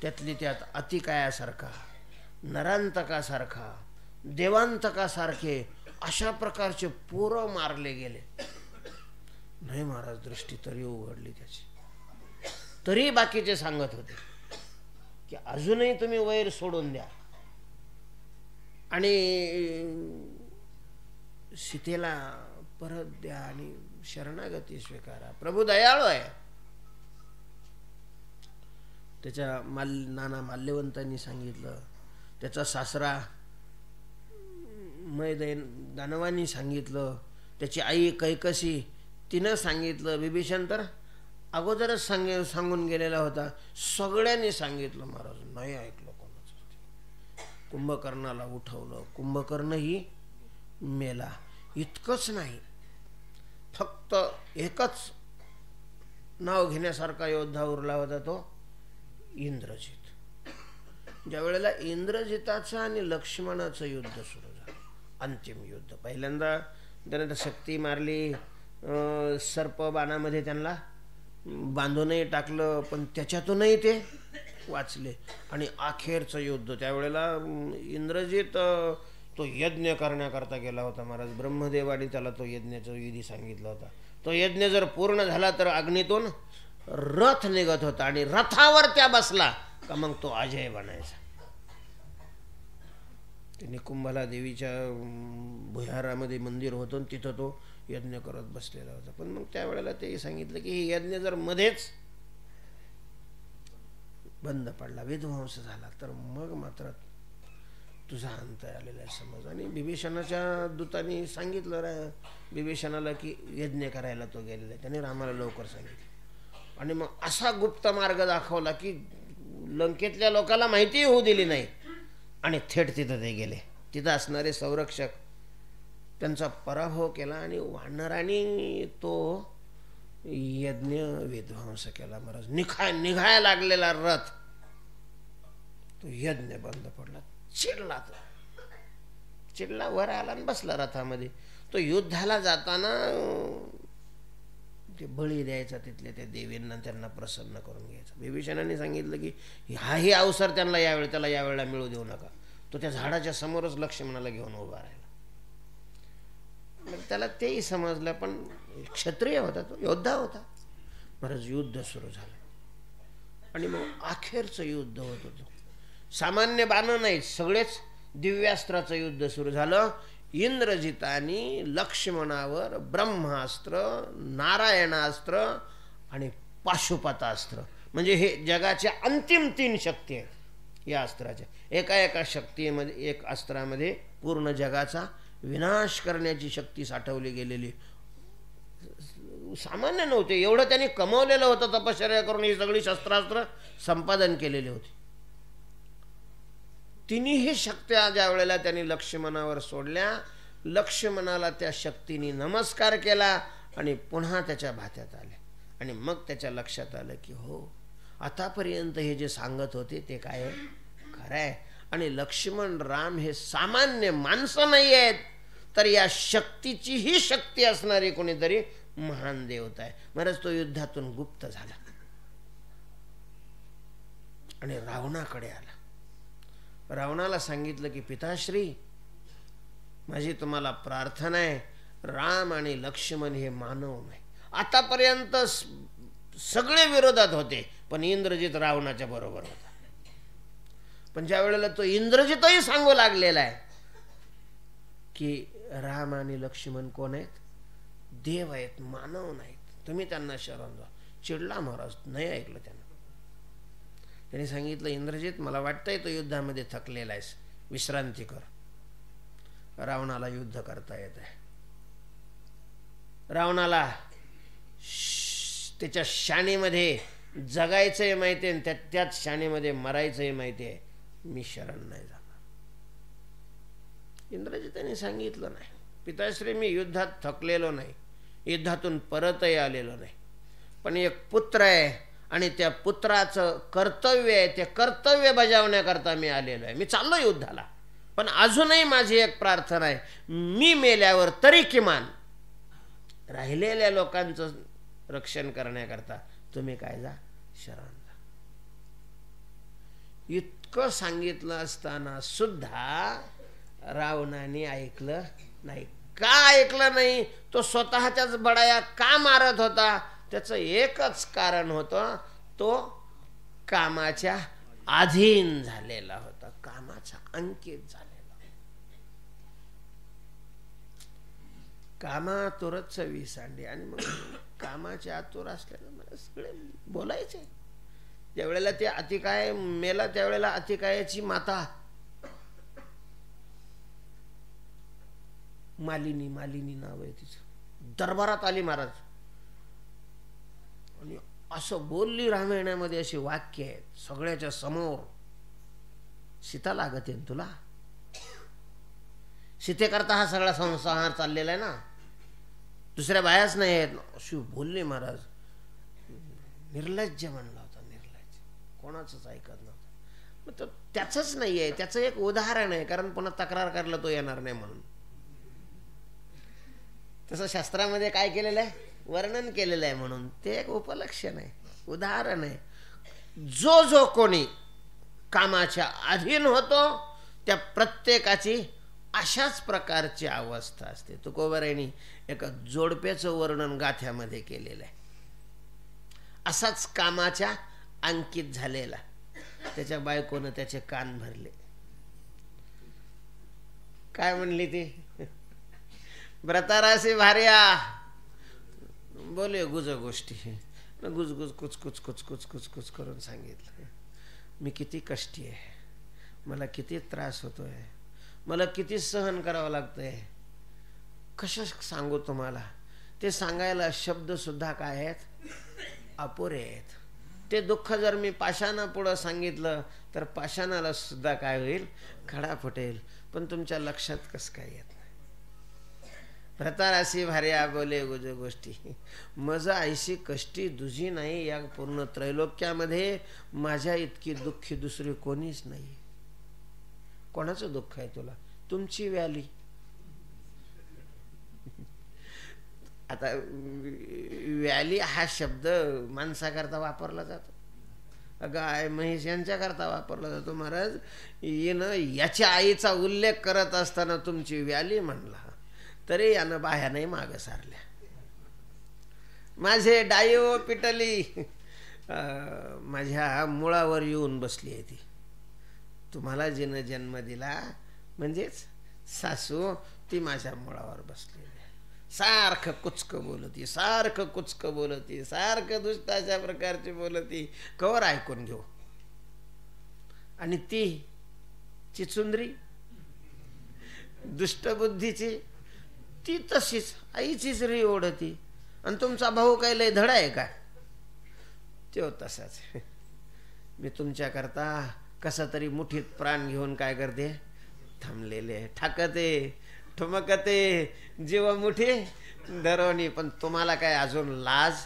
त्यातली त्यात अतिकायासारखा, नरांतकासारखा, देवांतकासारखे अशा प्रकारचे पोरं मारले गेले. नाही महाराज दृष्टी तरी उघडली त्याची. तरी बाकीचे सांगत होते की अजूनही तुम्ही वैर सोडून द्या आणि सीतेला परत द्या आणि शरणागती स्वीकारा, प्रभू दयाळू आहे. त्याच्या नाना माल्यवंतांनी सांगितलं, त्याचा सासरा दानवांनी सांगितलं, त्याची आई कैकसी तिनं सांगितलं, विभीषण तर अगोदरच सांगून गेलेला होता. सगळ्यांनी सांगितलं, महाराज नाही ऐकलं कोणाचं. कुंभकर्णाला उठवलं, कुंभकर्णही मेला. इतकंच नाही, फक्त एकच नाव घेण्यासारखा योद्धा उरला होता, तो इंद्रजित. ज्या वेळेला इंद्रजिताचं आणि लक्ष्मणाचं युद्ध सुरू झालं, अंतिम युद्ध, पहिल्यांदा त्याने शक्ती मारली, सर्प बाणामध्ये त्यांना बांधूनही टाकलं, पण त्याच्यातूनही ते वाचले. आणि अखेरचं युद्ध, त्यावेळेला इंद्रजित तो यज्ञ करण्याकरता गेला होता. महाराज ब्रह्मदेवाने त्याला तो यज्ञाचा विधी सांगितला होता. तो यज्ञ जर पूर्ण झाला तर अग्नीतून रथ निघत होता, आणि रथावर त्या बसला का मग तो अजय बनायचा. त्यांनी कुंभाला देवीच्या भुयारामध्ये मंदिर होतं, तिथं तो यज्ञ करत बसलेला होता. पण मग त्यावेळेला ते सांगितलं की हे यज्ञ जर मध्येच बंद पडला, विध्वंस झाला, तर मग मात्र तुझा अंत आलेला आहे समज. आणि विभीषणाच्या दूतांनी सांगितलं विभीषणाला की यज्ञ करायला तो गेलेला आहे. त्याने रामाला लवकर सांगितलं, आणि मग असा गुप्त मार्ग दाखवला की लंकेतल्या लोकांना माहिती होऊ दिली नाही, आणि थेट तिथं ते गेले. तिथं असणारे संरक्षक त्यांचा पराभव केला, आणि वानरांनी तो यज्ञ विध्वंस केला. महाराज निघायला लागलेला रथ, तो यज्ञ बंद पडला. चिडला वर आला आणि बसला रथामध्ये. तो युद्धाला जाताना ते बळी द्यायचा तिथल्या त्या देवींना, त्यांना प्रसन्न करून घ्यायचा. विभीषणाने सांगितलं की हाही अवसर त्याला यावेळेला मिळू देऊ नका. तो त्या झाडाच्या समोरच लक्ष्मणाला घेऊन उभा राहिला. त्याला तेही समजलं, पण क्षत्रिय होता, तो योद्धा होता. महाराज युद्ध सुरू झालं, आणि मग अखेरचं युद्ध होत होतं. सामान्य बाणं नाही, सगळेच दिव्यास्त्राचं युद्ध सुरू झालं. इंद्रजितानी लक्ष्मणावर ब्रह्मास्त्र, नारायणास्त्र आणि पाशुपतास्त्र, म्हणजे हे जगाच्या अंतिम 3 शक्ती आहेत या अस्त्राच्या. एका शक्तीमध्ये, एक अस्त्रामध्ये पूर्ण जगाचा विनाश करण्याची शक्ती साठवली गेलेली. सामान्य नव्हते, एवढं त्यांनी कमवलेलं होतं तपश्चर्या करून, ही सगळी शस्त्रास्त्र संपादन केलेली होती. तिन्ही शक्त्या ज्या वेळेला त्यांनी लक्ष्मणावर सोडल्या, लक्ष्मणाला त्या शक्तीने नमस्कार केला आणि पुन्हा त्याच्या भात्यात आले. आणि मग त्याच्या लक्षात आलं की हो, आतापर्यंत हे जे सांगत होते ते काय खरं आहे. आणि लक्ष्मण राम हे सामान्य माणसं नाही आहेत, तर या शक्तीचीही शक्ती असणारी कोणीतरी महान देवता आहे. महाराज तो युद्धातून गुप्त झाला आणि रावणाकडे आला. रावणाला सांगितलं की पिताश्री, माझी तुम्हाला प्रार्थना आहे, राम आणि लक्ष्मण हे मानव नाही. आतापर्यंत सगळे विरोधात होते, पण इंद्रजित रावणाच्या बरोबर होता. पण ज्या वेळेला तो इंद्रजितही सांगू लागलेला आहे की राम आणि लक्ष्मण कोण आहेत, देव आहेत, मानव नाहीत, तुम्ही त्यांना शरण जा, चिडला महाराज, नाही ऐकलं त्यांना. त्यांनी सांगितलं इंद्रजित, मला वाटतंय तो युद्धामध्ये थकलेला आहेस, विश्रांती कर. रावणाला युद्ध करता येत आहे. रावणाला त्याच्या शाणीमध्ये जगायचंही माहिती आहे आणि त्याच शाणीमध्ये मरायचंही माहिती आहे. मी शरण नाही जाणार. इंद्रजिताने सांगितलं नाही, पिताश्री मी युद्धात थकलेलो नाही, युद्धातून परतही आलेलो नाही, पण एक पुत्र आहे आणि त्या पुत्राचं कर्तव्य आहे, ते कर्तव्य बजावण्याकरता मी आलेलो आहे. मी चाललो युद्धाला, पण अजूनही माझी एक प्रार्थना आहे, मी मेल्यावर तरी किमान राहिलेल्या लोकांचं रक्षण करण्याकरता तुम्ही काय जा, शरण जा. इतकं सांगितलं असताना सुद्धा रावणाने ऐकलं नाही. का ऐकलं नाही? तो स्वतःच्याच बडाया का मारत होता? त्याचं एकच कारण होतं, तो कामाच्या अधीन झालेला होता, कामाचा अंकित झालेला. कामातुरच विसांडी. आणि मग कामाचे आतुर असल्यानं मला सगळे बोलायचे. ज्यावेळेला ते अतिकाय मेला त्यावेळेला अतिकायाची माता मालिनी नाव आहे तिचं, दरबारात आली महाराज आणि असं बोलली. रामायणामध्ये अशी वाक्य आहेत सगळ्याच्या समोर, सीता लागते तुला, सीतेकरता हा सगळा संसार चाललेला आहे ना, दुसऱ्या बायाच नाही आहेत, अशी बोलली महाराज. निर्लज्ज म्हणला होता, निर्लज्ज, कोणाचंच ऐकत नव्हतं. मग तो त्याचंच नाही आहे, त्याचं एक उदाहरण आहे, कारण पुन्हा तक्रार करायला तो येणार नाही म्हणून. तसं शास्त्रामध्ये काय केलेलं आहे, वर्णन केलेलं आहे, म्हणून ते एक उपलक्षण आहे, उदाहरण आहे. जो जो कोणी कामाच्या अधीन होतो त्या प्रत्येकाची अशाच प्रकारची अवस्था असते. तुकोबारायांनी एका जोडप्याचं वर्णन गाथ्यामध्ये केलेलं आहे. असाच कामाच्या अंकित झालेला, त्याच्या बायकोनं त्याचे कान भरले. काय म्हणली ती, व्रतारासी भार्या बोले गुज गोष्टी, गुजगुज कुच कुच कुच कुच कुच कुच करून सांगितलं, मी किती कष्टी आहे, मला किती त्रास होतोय, मला किती सहन करावं लागतंय, कसं सांगू तुम्हाला. ते सांगायला शब्द सुद्धा काय आहेत, अपुरे आहेत. ते दुःख जर मी पाषाणापुढं सांगितलं तर पाषाणाला सुद्धा काय होईल, खडा फुटेल. पण तुमच्या लक्षात कसं काय येत नाही. व्रतारासी भार्या बोले गुज गोष्टी, मज ऐशी कष्टी दुजी नाही, या पूर्ण त्रैलोक्यामध्ये माझ्या इतकी दुःखी दुसरी कोणीच नाही. कोणाचं दुःख आहे तुला, तुमची व्याली. आता व्याली हा शब्द माणसाकरता वापरला जातो, गाय म्हैस यांच्याकरता वापरला जातो. महाराज येणं याच्या आईचा उल्लेख करत असताना तुमची व्याली म्हणला, तरी यानं बाह्या नाही माग सारल्या. माझे डायो पिटली, माझ्या मुळावर येऊन बसली आहे ती. तुम्हाला जिनं जन्म दिला म्हणजेच सासू, ती माझ्या मुळावर बसलेली आहे. सारखं कुचकं बोलती, सारखं कुचकं बोलती, सारखं दुष्टाच्या प्रकारची बोलती, कवर ऐकून घेऊ. आणि ती चिचुंद्री दुष्टबुद्धीची, ती तशीच आईचीच री ओढती. आणि तुमचा भाऊ काही लय धडा आहे का, तो तसाच. मी तुमच्याकरता कसा तरी मुठीत प्राण घेऊन काय करते, थांबलेले, ठाकते, ठुमकते, जीव मुठी धरवणी. पण तुम्हाला काय अजून लाज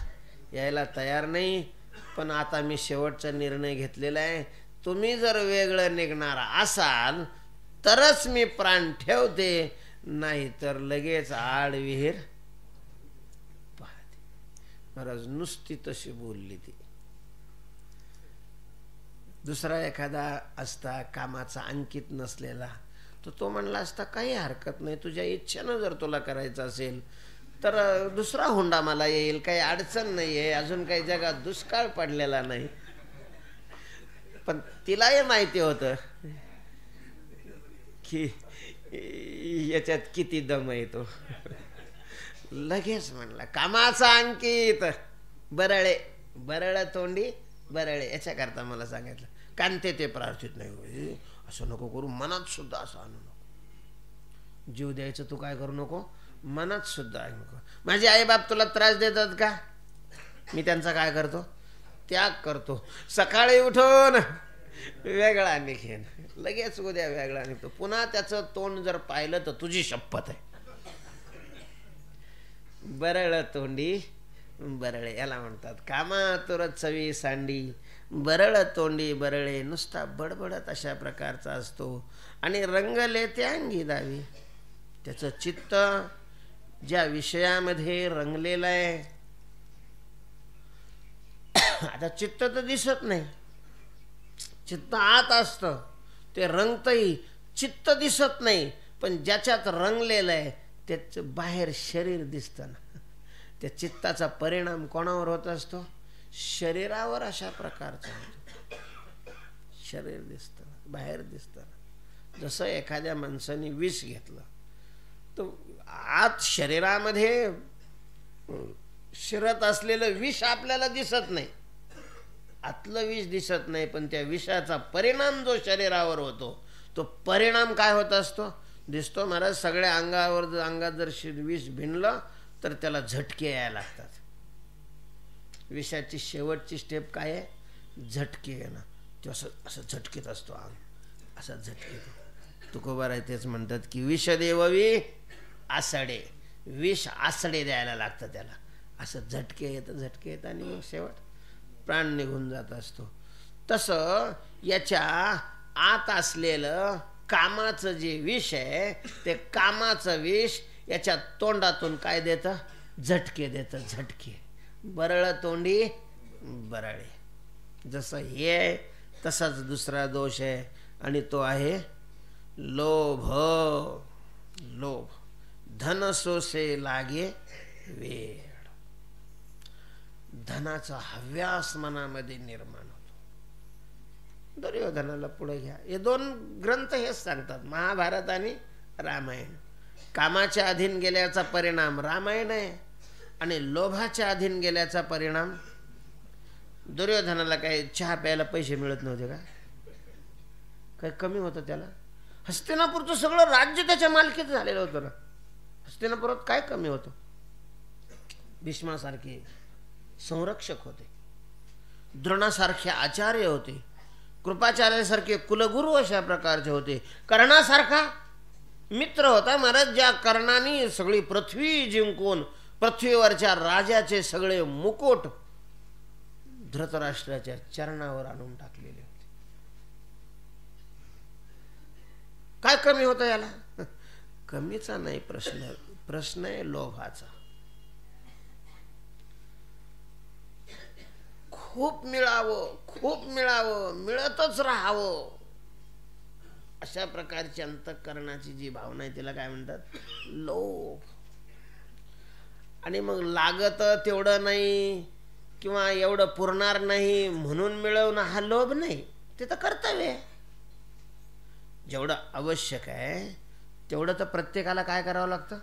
यायला तयार नाही. पण आता मी शेवटचा निर्णय घेतलेला आहे, तुम्ही जर वेगळं निघणार असाल तरच मी प्राण ठेवते, नाही तर लगेच आड विहीर पाहते. महाराज नुसती तशी बोलली ती. दुसरा एखादा असता कामाचा अंकित नसलेला, तर तो म्हणला असता काही हरकत नाही, तुझ्या इच्छेनं जर तुला करायचं असेल तर दुसरा हुंडा मला येईल, काही अडचण नाही आहे, अजून काही जगात दुष्काळ पडलेला नाही. पण तिलाही माहिती होतं की याच्यात किती दम येतो. लगेच म्हणला कामाचा अंकित बरळे, बरळ तोंडी बरळे, याच्याकरता मला सांगितलं. कांते ते प्रार्थित नाही, असं नको करू, मनात सुद्धा असं आणू नको. जीव द्यायचं तू काय करू नको, मनात सुद्धा आणू नको. माझे आईबाप तुला त्रास देतात का, मी त्यांचा काय करतो, त्याग करतो. सकाळी उठून वेगळा निघेन, लगेच उद्या वेगळा निघतो. पुन्हा त्याचं तोंड जर पाहिलं तर तुझी शपथ आहे. बरळ तोंडी बरळे याला म्हणतात. कामातुर चवी सांडी, बरळ तोंडी बरळे. नुसता बडबडत अशा प्रकारचा असतो आणि रंगले ते अंगी दावी. त्याचं चित्त ज्या विषयामध्ये रंगलेलं आहे, आता चित्त तर दिसत नाही, चित्त आत असतं, ते रंगतही, चित्त दिसत नाही, पण ज्याच्यात रंगलेलं आहे त्याचं बाहेर शरीर दिसतं ना. त्या चित्ताचा परिणाम कोणावर होत असतो, शरीरावर अशा प्रकारचा होतो. शरीर दिसतं, बाहेर दिसतं. जसं एखाद्या माणसाने विष घेतलं तर आत शरीरामध्ये शिरत असलेलं विष आपल्याला दिसत नाही, आतलं विष दिसत नाही, पण त्या विषाचा परिणाम जो शरीरावर होतो तो परिणाम काय होत असतो, दिसतो. महाराज सगळ्या अंगात जर विष भिनलं तर त्याला झटके यायला लागतात. विषाची शेवटची स्टेप काय आहे, झटके येणं. ते असं झटकेत असतो अंग, असं झटकेत. तुकोबाराय तेच म्हणतात की विष देववी आसडे, विष आसडे द्यायला लागतं त्याला. असं झटके येतं आणि मग शेवट प्राण निघून जात असतो. तसं याच्या आत असलेलं कामाचं जे विष आहे, ते कामाचं विष याच्या तोंडातून काय देतं, झटके देतं. झटके, बरळ तोंडी बरळे. जसं हे आहे तसाच दुसरा दोष आहे, आणि तो आहे लोभ. लोभ, धन सोसे लागे वेळ. धनाचा हव्यास मनामध्ये निर्माण होतो. दुर्योधनाला पुढे घ्या, हे दोन ग्रंथ हेच सांगतात, महाभारत आणि रामायण. कामाच्या अधीन गेल्याचा परिणाम रामायण आहे, आणि लोभाच्या अधीन गेल्याचा परिणाम. दुर्योधनाला काही चहा प्यायला पैसे मिळत नव्हते का, काही कमी होतं त्याला. हस्तिनापूरचं सगळं राज्य त्याच्या मालकीत झालेलं होतं ना. हस्तिनापुरात काय कमी होतं. भीष्मासारखे संरक्षक होते, द्रोणासारखे आचार्य होते, कृपाचार्यासारखे कुलगुरू अशा प्रकारचे होते, कर्णासारखा मित्र होता. महाराज ज्या कर्णाने सगळी पृथ्वी जिंकून पृथ्वीवरच्या राजाचे सगळे मुकुट धृतराष्ट्राच्या चरणावर आणून टाकलेले होते. काय कमी होतं याला, कमीचा नाही प्रश्न, प्रश्न आहे लोभाचा. खूप मिळावं, खूप मिळावं, मिळतच राहावं, अशा प्रकारची अंतःकरणाची जी भावना आहे तिला काय म्हणतात, लोभ. आणि मग लागत तेवढं नाही किंवा एवढं पुरणार नाही म्हणून मिळवणं हा लोभ नाही, ते तर कर्तव्य आहे. जेवढं आवश्यक आहे तेवढं तर प्रत्येकाला काय करावं लागतं,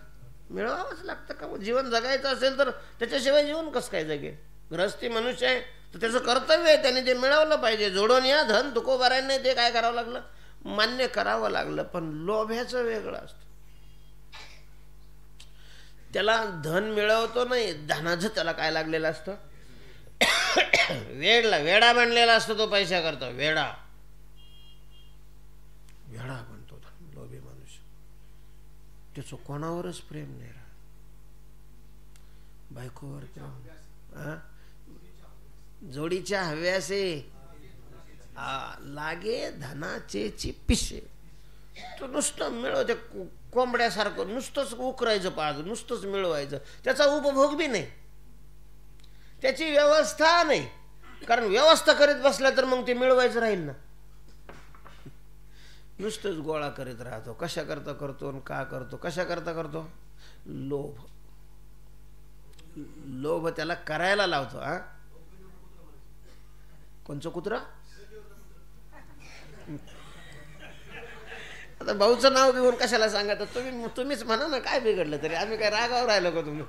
मिळवावंच लागतं. का जीवन जगायचं असेल तर त्याच्याशिवाय जीवन कसं काय जगेल. गृहस्थी मनुष्य आहे तर त्याचं कर्तव्य आहे, त्याने ते मिळवलं पाहिजे. जोडून या धन, तुकोबारांनी ते काय करावं लागलं, मान्य करावं लागलं. पण लोभ्याचं वेगळं असतं. त्याला धन मिळवतो नाही, धनाचं त्याला काय लागलेलं असतं, वेडा बनलेला असतो तो पैसा करतो. वेडा बनतो लोभी मनुष्य. त्याचं कोणावरच प्रेम नाही राहत, बायकोवर प्रेम, जोडीच्या हव्यासे लागे धनाचे पिसे. तो नुसतं मिळवते कोंबड्यासारखं, नुसतंच उकरायचं पाहतो, नुसतंच मिळवायचं, त्याचा उपभोग बी नाही, त्याची व्यवस्था नाही. कारण व्यवस्था करीत बसला तर मग ते मिळवायचं राहील ना. नुसतंच गोळा करीत राहतो. कशा करता करतो आणि का करतो? कशा करता करतो? लोभ. लोभ त्याला करायला लावतो. कोणचं कुत्रा? आता भाऊचं नाव घेऊन कशाला सांगता? तुम्हीच म्हणा ना, काय बिघडलं तरी? आम्ही काय रागावर राहिलो का तुम्ही?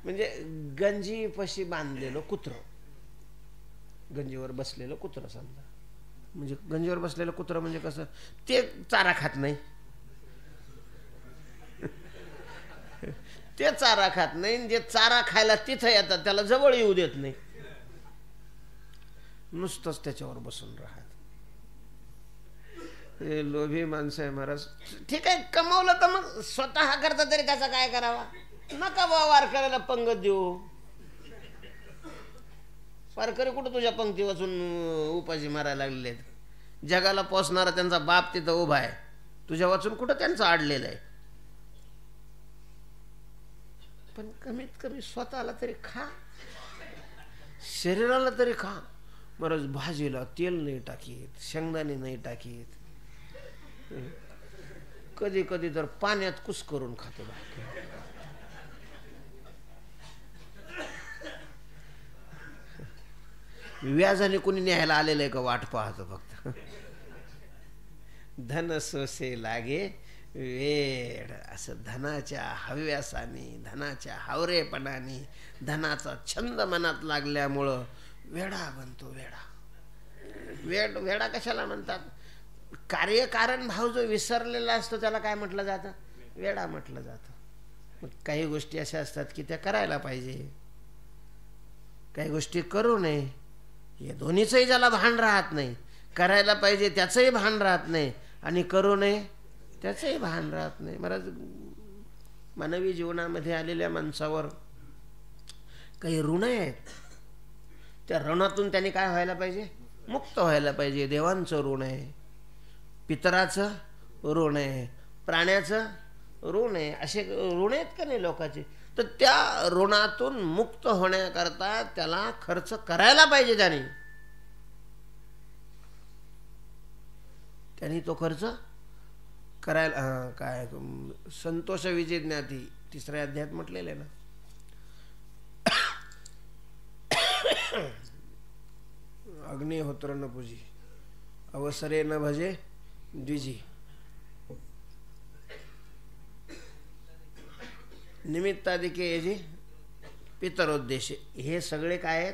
म्हणजे गंजी पशी बांधलेलं कुत्र, गंजीवर बसलेलं कुत्र समजा. म्हणजे गंजीवर बसलेलं कुत्र म्हणजे कसं? ते चारा खात नाही, ते चारा खात नाही. जे चारा खायला तिथं येतात त्याला जवळ येऊ देत नाही, नुसतंच त्याच्यावर बसून राहत. हे लोभी माणसं आहे महाराज. ठीक आहे, कमावलं तर मग स्वतः करता तरी त्याचा काय करावा? नका बा वारकऱ्याला पंगत देऊ. वारकरी कुठं तुझ्या पंक्ती वाचून उपाशी मारायला लागलेले आहेत? जगाला पोचणारा त्यांचा बाप तिथं उभा आहे, तुझ्या वाचून कुठं त्यांचं आडलेलं आहे? पण कमीत कमी स्वतःला तरी खा, शरीराला तरी खा. महाराज भाजीला तेल नाही टाकीत, शेंगदाणे नाही टाकीत, कधी कधी तर पाण्यात कुस करून खातो. व्याजाने कोणी न्यायला आलेलं आहे का वाट पाहतो फक्त. धन सोसे लागे वेड, असं धनाच्या हव्यासाने, धनाच्या हावरेपणाने, धनाचा छंद मनात लागल्यामुळं वेडा बनतो. वेडा कशाला म्हणतात? कार्यकारण भाव जो विसरलेला असतो त्याला काय म्हटलं जातं? वेडा म्हटलं जातं. मग काही गोष्टी अशा असतात की त्या करायला पाहिजे, काही गोष्टी करू नये. हे दोन्हीचंही ज्याला भान राहत नाही, करायला पाहिजे त्याचंही भान राहत नाही आणि करू नये त्याचंही भान राहत नाही. महाराज मानवी जीवनामध्ये आलेल्या माणसावर काही ऋण आहेत, त्या ऋणातून त्यांनी काय व्हायला पाहिजे? मुक्त व्हायला पाहिजे. देवांचं ऋण आहे, पितराचं ऋण आहे, प्राण्याचं ऋण आहे, असे ऋण आहेत का नाही लोकांचे? तर त्या ऋणातून मुक्त होण्याकरता त्याला खर्च करायला पाहिजे. त्यांनी तो खर्च करायला. काय संतोष विजय ज्ञाती 3ऱ्या अध्यायात म्हटलेलं आहे ना, अग्निहोत्र न पूजी, अवसरे न भजे द्विजी, निमित्तादिके यजी पितरोद्देश. हे सगळे काय आहेत?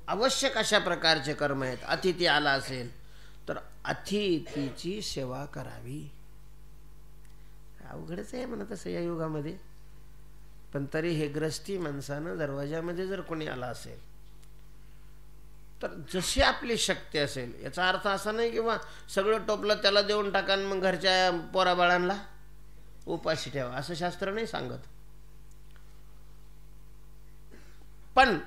आवश्यक अशा प्रकारचे कर्म आहेत. अतिथी आला असेल तर अतिथीची सेवा करावी. अवघडच आहे म्हणा तसं या युगामध्ये, पण तरी हे ग्रस्ती माणसानं दरवाजामध्ये जर कोणी आला असेल तर जशी आपली शक्ती असेल, याचा अर्थ असा नाही किंवा सगळं टोपलं त्याला देऊन टाका मग घरच्या पोराबाळांना उपाशी ठेवा, असं शास्त्र नाही सांगत. पण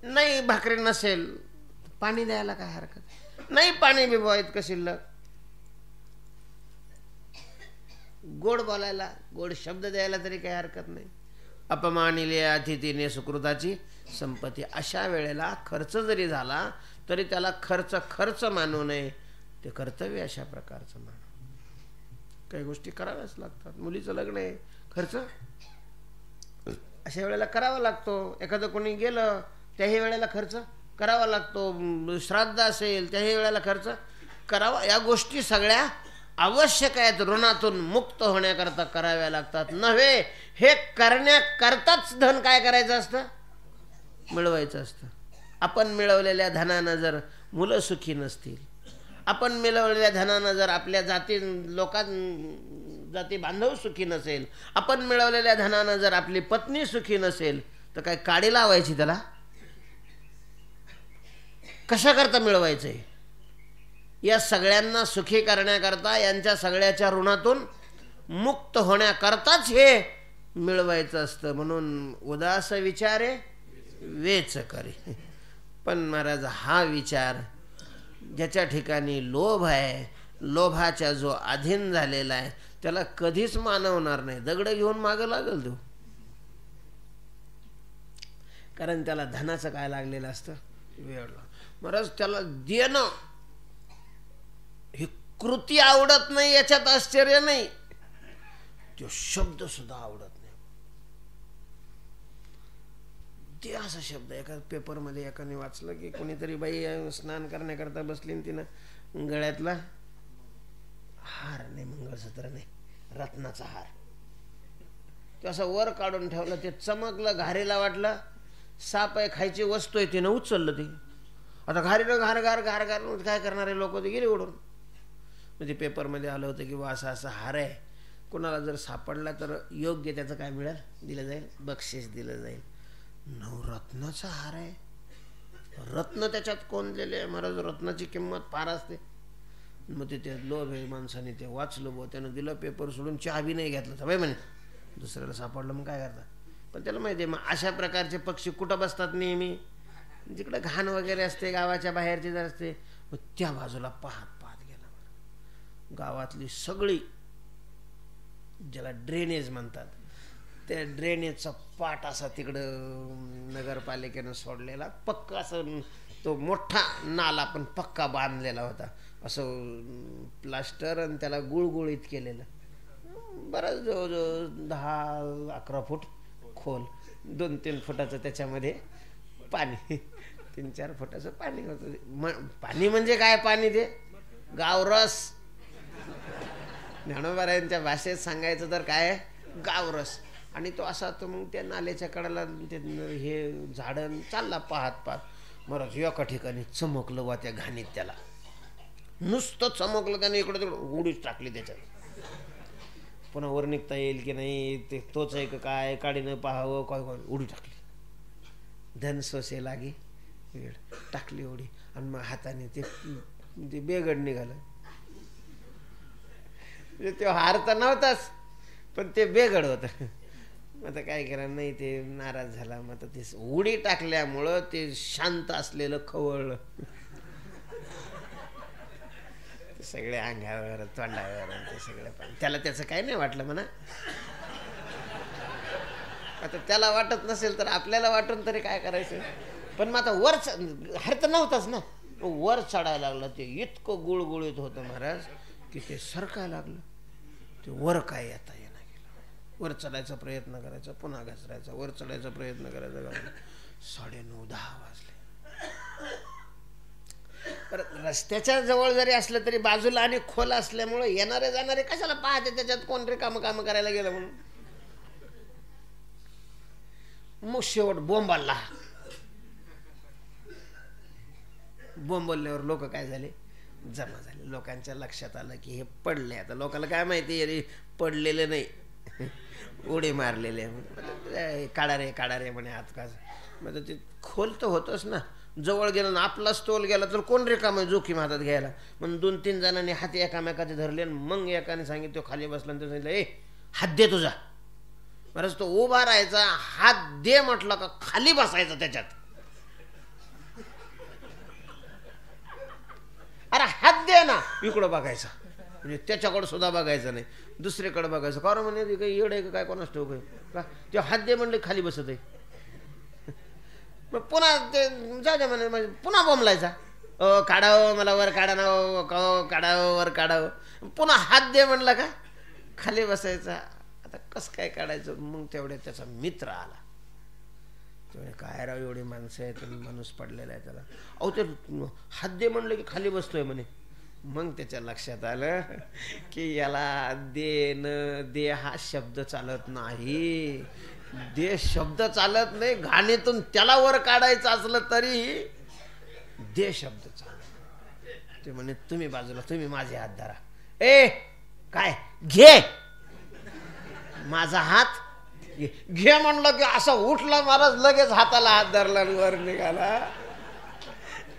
नाही भाकरी नसेल, पाणी द्यायला काय हरकत नाही. पाणी बिबवायत का शिल्लक, गोड बोलायला, गोड शब्द द्यायला तरी काही हरकत नाही. अपमानिले अतिथीने सुकृताची संपत्ती. अशा वेळेला खर्च जरी झाला तरी त्याला खर्च मानू नये, ते कर्तव्य अशा प्रकारचं मानू. काही गोष्टी कराव्याच लागतात. मुलीचं लग्न आहे, खर्च अशा वेळेला करावा लागतो. एखादं कोणी गेलं त्याही वेळेला खर्च करावा लागतो. श्राद्ध असेल त्याही वेळेला खर्च करावा. या गोष्टी सगळ्या आवश्यक आहेत, ऋणातून मुक्त होण्याकरता कराव्या लागतात. नव्हे हे करण्याकरताच धन काय करायचं असतं? मिळवायचं असतं. आपण मिळवलेल्या धनानं जर मुलं सुखी नसतील, आपण मिळवलेल्या धनानं जर आपल्या जाती बांधव सुखी नसेल, आपण मिळवलेल्या धनानं जर आपली पत्नी सुखी नसेल, तर काय काडी लावायची त्याला? कशा करता मिळवायचंय? या सगळ्यांना सुखी करण्याकरता, यांच्या सगळ्याच्या ऋणातून मुक्त होण्याकरताच हे मिळवायचं असतं. म्हणून उदास विचारे वेच करी. पण महाराज हा विचार ज्याच्या ठिकाणी लोभ आहे, लोभाच्या जो अधीन झालेला आहे, त्याला कधीच मानवणार नाही. दगड घेऊन मागं लागल तो. कारण त्याला धनाचं काय लागलेलं असतं, वेळ. महाराज त्याला देणं ही कृती आवडत नाही याच्यात आश्चर्य नाही, तो शब्द सुद्धा आवडत नाही. ते असा शब्द एका पेपरमध्ये एकाने वाचलं की कोणीतरी बाई स्नान करण्याकरता बसली, तिनं गळ्यातला हार नाही, मंगळसूत्र नाही, रत्नाचा हार तो असा वर काढून ठेवला. ते चमकलं, घारीला वाटलं साप आहे, खायची वस्तू आहे, तिनं उचललं ते. आता घारीला घार घार घार घार काय करणारे लोक ते गेले उडून. म्हणजे पेपरमध्ये आलं होतं की असा असा हार आहे, कोणाला जर सापडला तर योग्य त्याचं काय मिळेल, दिलं जाईल, बक्षीस दिलं जाईल. नवरत्नाचा हार आहे, रत्न त्याच्यात कोणलेले आहे महाराज, रत्नाची किंमत फार असते. मग ते लोभ आहे माणसाने ते वाचलं बो, त्यानं दिलं पेपर सोडून, चहा बी नाही घेतला तर बाई म्हणे दुसऱ्याला सापडलं मग काय करता. पण त्याला माहिती आहे मग अशा प्रकारचे पक्षी कुठं बसतात नेहमी, जिकडं घाण वगैरे असते, गावाच्या बाहेरची जर असते. मग त्या बाजूला पाहत पाहत गेला. गावातली सगळी, ज्याला ड्रेनेज म्हणतात, त्या ड्रेनेजचा पाट असा तिकडं नगरपालिकेनं सोडलेला, पक्का असं तो मोठा नाला पण पक्का बांधलेला होता, असं प्लास्टर आणि त्याला गुळगुळीत केलेलं. बरंच जवळजवळ 10-11 फूट खोल, 2-3 फुटाचं त्याच्यामध्ये पाणी, 3-4 फुटाचं पाणी होतं. पाणी म्हणजे काय पाणी, ते गावरस. ज्ञानोबारायांच्या भाषेत सांगायचं तर काय, गावरस. आणि तो असा तो मग त्या नाल्याच्या कडाला ते हे झाडं चालला पाहत पाहत. महाराज एका ठिकाणी चमकलं वा त्या घाणीत, त्याला नुसतं चमकलं, त्याने इकडं तिकडं उडीच टाकली त्याच्यात. पुन्हा वर निघता येईल की नाही ते तोच आहे का काय, काडीनं पाहावं काय, उडी टाकली. धन सोसे लागी वेळ, टाकली उडी. आणि मग हाताने ते बेगड निघालं. म्हणजे तो हार तर नव्हताच, पण ते बेगड होतं. आता काय केलं नाही, ते नाराज झाला. मग आता ते उडी टाकल्यामुळं ते शांत असलेलं खवळलं. सगळे अंगावर तोंडावर ते सगळे, त्याला त्याचं काही नाही वाटलं म्हणा. आता त्याला वाटत नसेल तर आपल्याला वाटून तरी काय करायचं. पण मग आता वर हार तर नव्हताच ना, वर चढायला लागलं. ते इतकं गुळगुळीत होतं महाराज की ते सरकायला लागलं. ते वर काय येता येणं गेलं. वर चढायचा प्रयत्न करायचा, पुन्हा घसरायचा, वर चढायचा प्रयत्न करायचा. 9:30-10 वाजले. रस्त्याच्या जवळ जरी असलं तरी बाजूला आणि खोल असल्यामुळे येणारे जाणारे कशाला पाहते त्याच्यात कोण रे काम करायला गेलं म्हणून. मग शेवट बोंबाला. बोंबलल्यावर लोक काय झाले, जमा झाले. लोकांच्या लक्षात आलं की हे पडले. आता लोकांना काय माहिती अरे पडलेलं नाही, उडी मारलेले. काढा रे काढा रे म्हणे आतकाच. मग ते खोल तर होतच ना. जवळ गेला ना आपला स्टोल गेला तर कोण रिकाम आहे जोखीम हातात घ्यायला. मग 2-3 जणांनी हात एकामेकाचे धरले आणि मग एकाने सांगितलं, तो खाली बसला आणि तो सांगितलं, ए हात दे तुझा. बरंच तो उभा राहायचा, हात दे म्हटलं का खाली बसायचा त्याच्यात. अरे हात दे ना, इकडं बघायचा म्हणजे त्याच्याकडे सुद्धा बघायचं नाही, दुसरीकडे बघायचं. कारण म्हणजे काही येड आहे का काय, कोणाच ठेव का ते हात दे म्हणले खाली बसत आहे. मग पुन्हा ते जाऊ दे म्हणे, म्हणजे पुन्हा बोंबलायचा, काढावं मला वर काढा ना, काढावं वर काढावं. पुन्हा हात दे म्हणला का खाली बसायचा. आता कसं काय काढायचं. मग तेवढे त्याचा मित्र आला. तेवढे काय राव एवढी माणसं आहेत, माणूस पडलेला आहे त्याला. अहो ते हात दे म्हणलं की खाली बसतोय म्हणे. मग त्याच्या लक्षात आलं की याला दे न दे हा शब्द चालत नाही. दे शब्द चालत नाही. घाणीतून त्याला वर काढायचं असलं तरी दे शब्द चालत. ते म्हणे तुम्ही बाजूला, तुम्ही माझे हात धरा. ए काय घे माझा हात घे म्हणलं की असा उठला महाराज, लगेच हाताला हात धरला वर निघाला.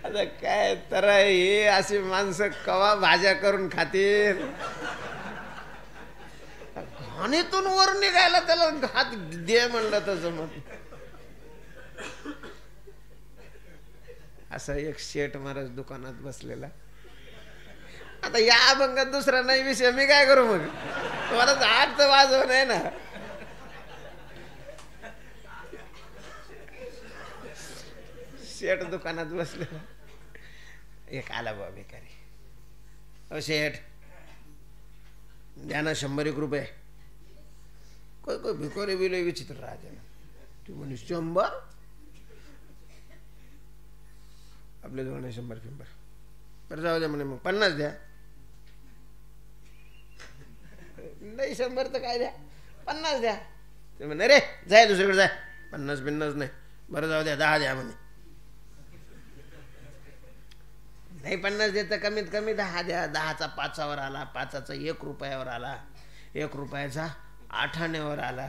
आता काय तर हे अशी माणसं कवा भाज्या करून खातील. घाणीतून वर निघायला त्याला हात दे म्हणलं तसं. मग असा एक शेठ महाराज दुकानात बसलेला. आता या अभंगात दुसरा नाही विषय, मी काय करू मग? तुम्हाला आठ तर वाजव नाही ना. शेठ दुकानात बसलेला, एक आला बा भिकारी. अ शेठ द्या ना 100 रुपये. कोई कोई भिकारी बिले विचित्र राहते ना. तू म्हणे 100 आपल्या जवळ 100 फिंबर. बरं जाऊ द्या म्हणे, मग 50 द्या. नाही 100 तर काय द्या, 50 द्या. ते म्हणे रे जाय दुसरीकडे जाय, 50 नाही. बरं जाऊ द्या 10 द्या म्हणे. नाही 50 देत कमीत कमी 10 द्या. 10चा 5वर आला, 5चा 1 रुपयावर आला, 1 रुपयाचा 8 आण्यावर आला.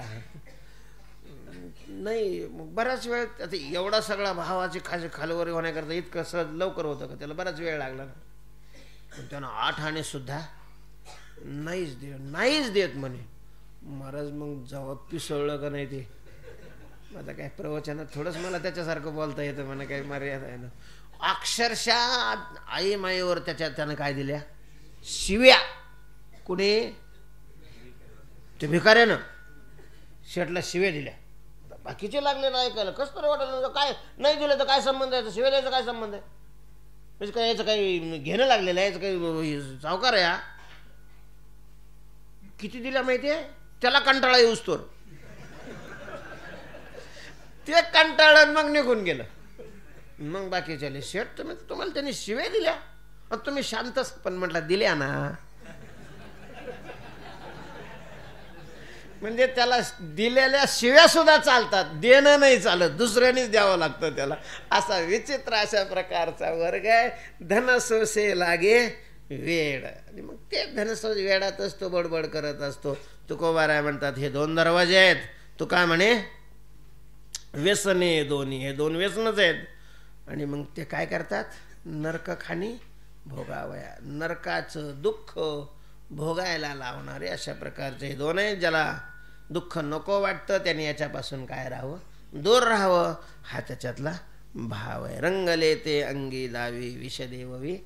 नाही मग बराच वेळ आता एवढा सगळा भावाची खालवर होण्याकरता इतकं सहज लवकर होतं का? त्याला बराच वेळ लागला ना. पण त्यानं 8 आणे सुद्धा नाहीच देत म्हणे. महाराज मग जेव्हा पिसळलं का नाही ते, आता काय प्रवचनात थोडंच मला त्याच्यासारखं बोलता येतं, म्हणा काही मर्यादा आहे ना. अक्षरशः आई माईवर त्यानं काय दिल्या शिव्या. कुणी? ते भिकाऱ्यानं शेठला शिव्या दिल्या. बाकीचे लागले ना ऐकायला. कसं तरी वाटलं, काय नाही दिलं तर काय संबंध आहे, शिव्या द्यायचा काय संबंध आहे? म्हणजे काय याचं काही घेणं लागलेलं आहे, याचं काही सावकार आहे हा. किती दिल्या माहिती आहे? त्याला कंटाळा येऊस तोर ते कंटाळून मग निघून गेलं. मग बाकीच्याले शेठ तुम्हाला त्यांनी शिव्या दिल्या, तुम्ही शांतच. पण म्हटलं दिल्या ना, म्हणजे त्याला दिलेल्या शिव्या सुद्धा चालतात, देणं नाही चालत, दुसऱ्यानेच द्यावं लागतं त्याला. असा विचित्र अशा प्रकारचा वर्ग आहे. धनसोसे लागे वेड. आणि मग ते धनसोस वेडातच तो बडबड करत असतो. तुकोबाराय म्हणतात हे 2 दरवाजे आहेत. तू काय म्हणे? व्यसने दोन्ही, हे 2 व्यसनच आहेत. आणि मग ते काय करतात? नरकखानी भोगावया, नरकाचं दुःख भोगायला लावणारे अशा प्रकारचे 2 आहेत. ज्याला दुःख नको वाटतं त्याने याच्यापासून काय राहावं, दूर राहावं, हा त्याच्यातला भाव आहे. रंगले ते अंगी दावी विषदेववी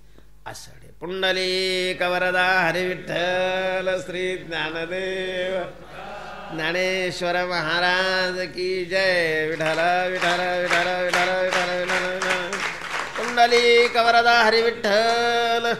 आसडे. पुंडलिक वरदा हरी विठ्ठल श्री ज्ञानदेव ज्ञानेश्वर महाराज की जय. विठ्ठल विठ्ठल विठ्ठल विठ्ठल विठ्ठल विठ्ठल. पुंडलिक वरदा हरी विठ्ठल.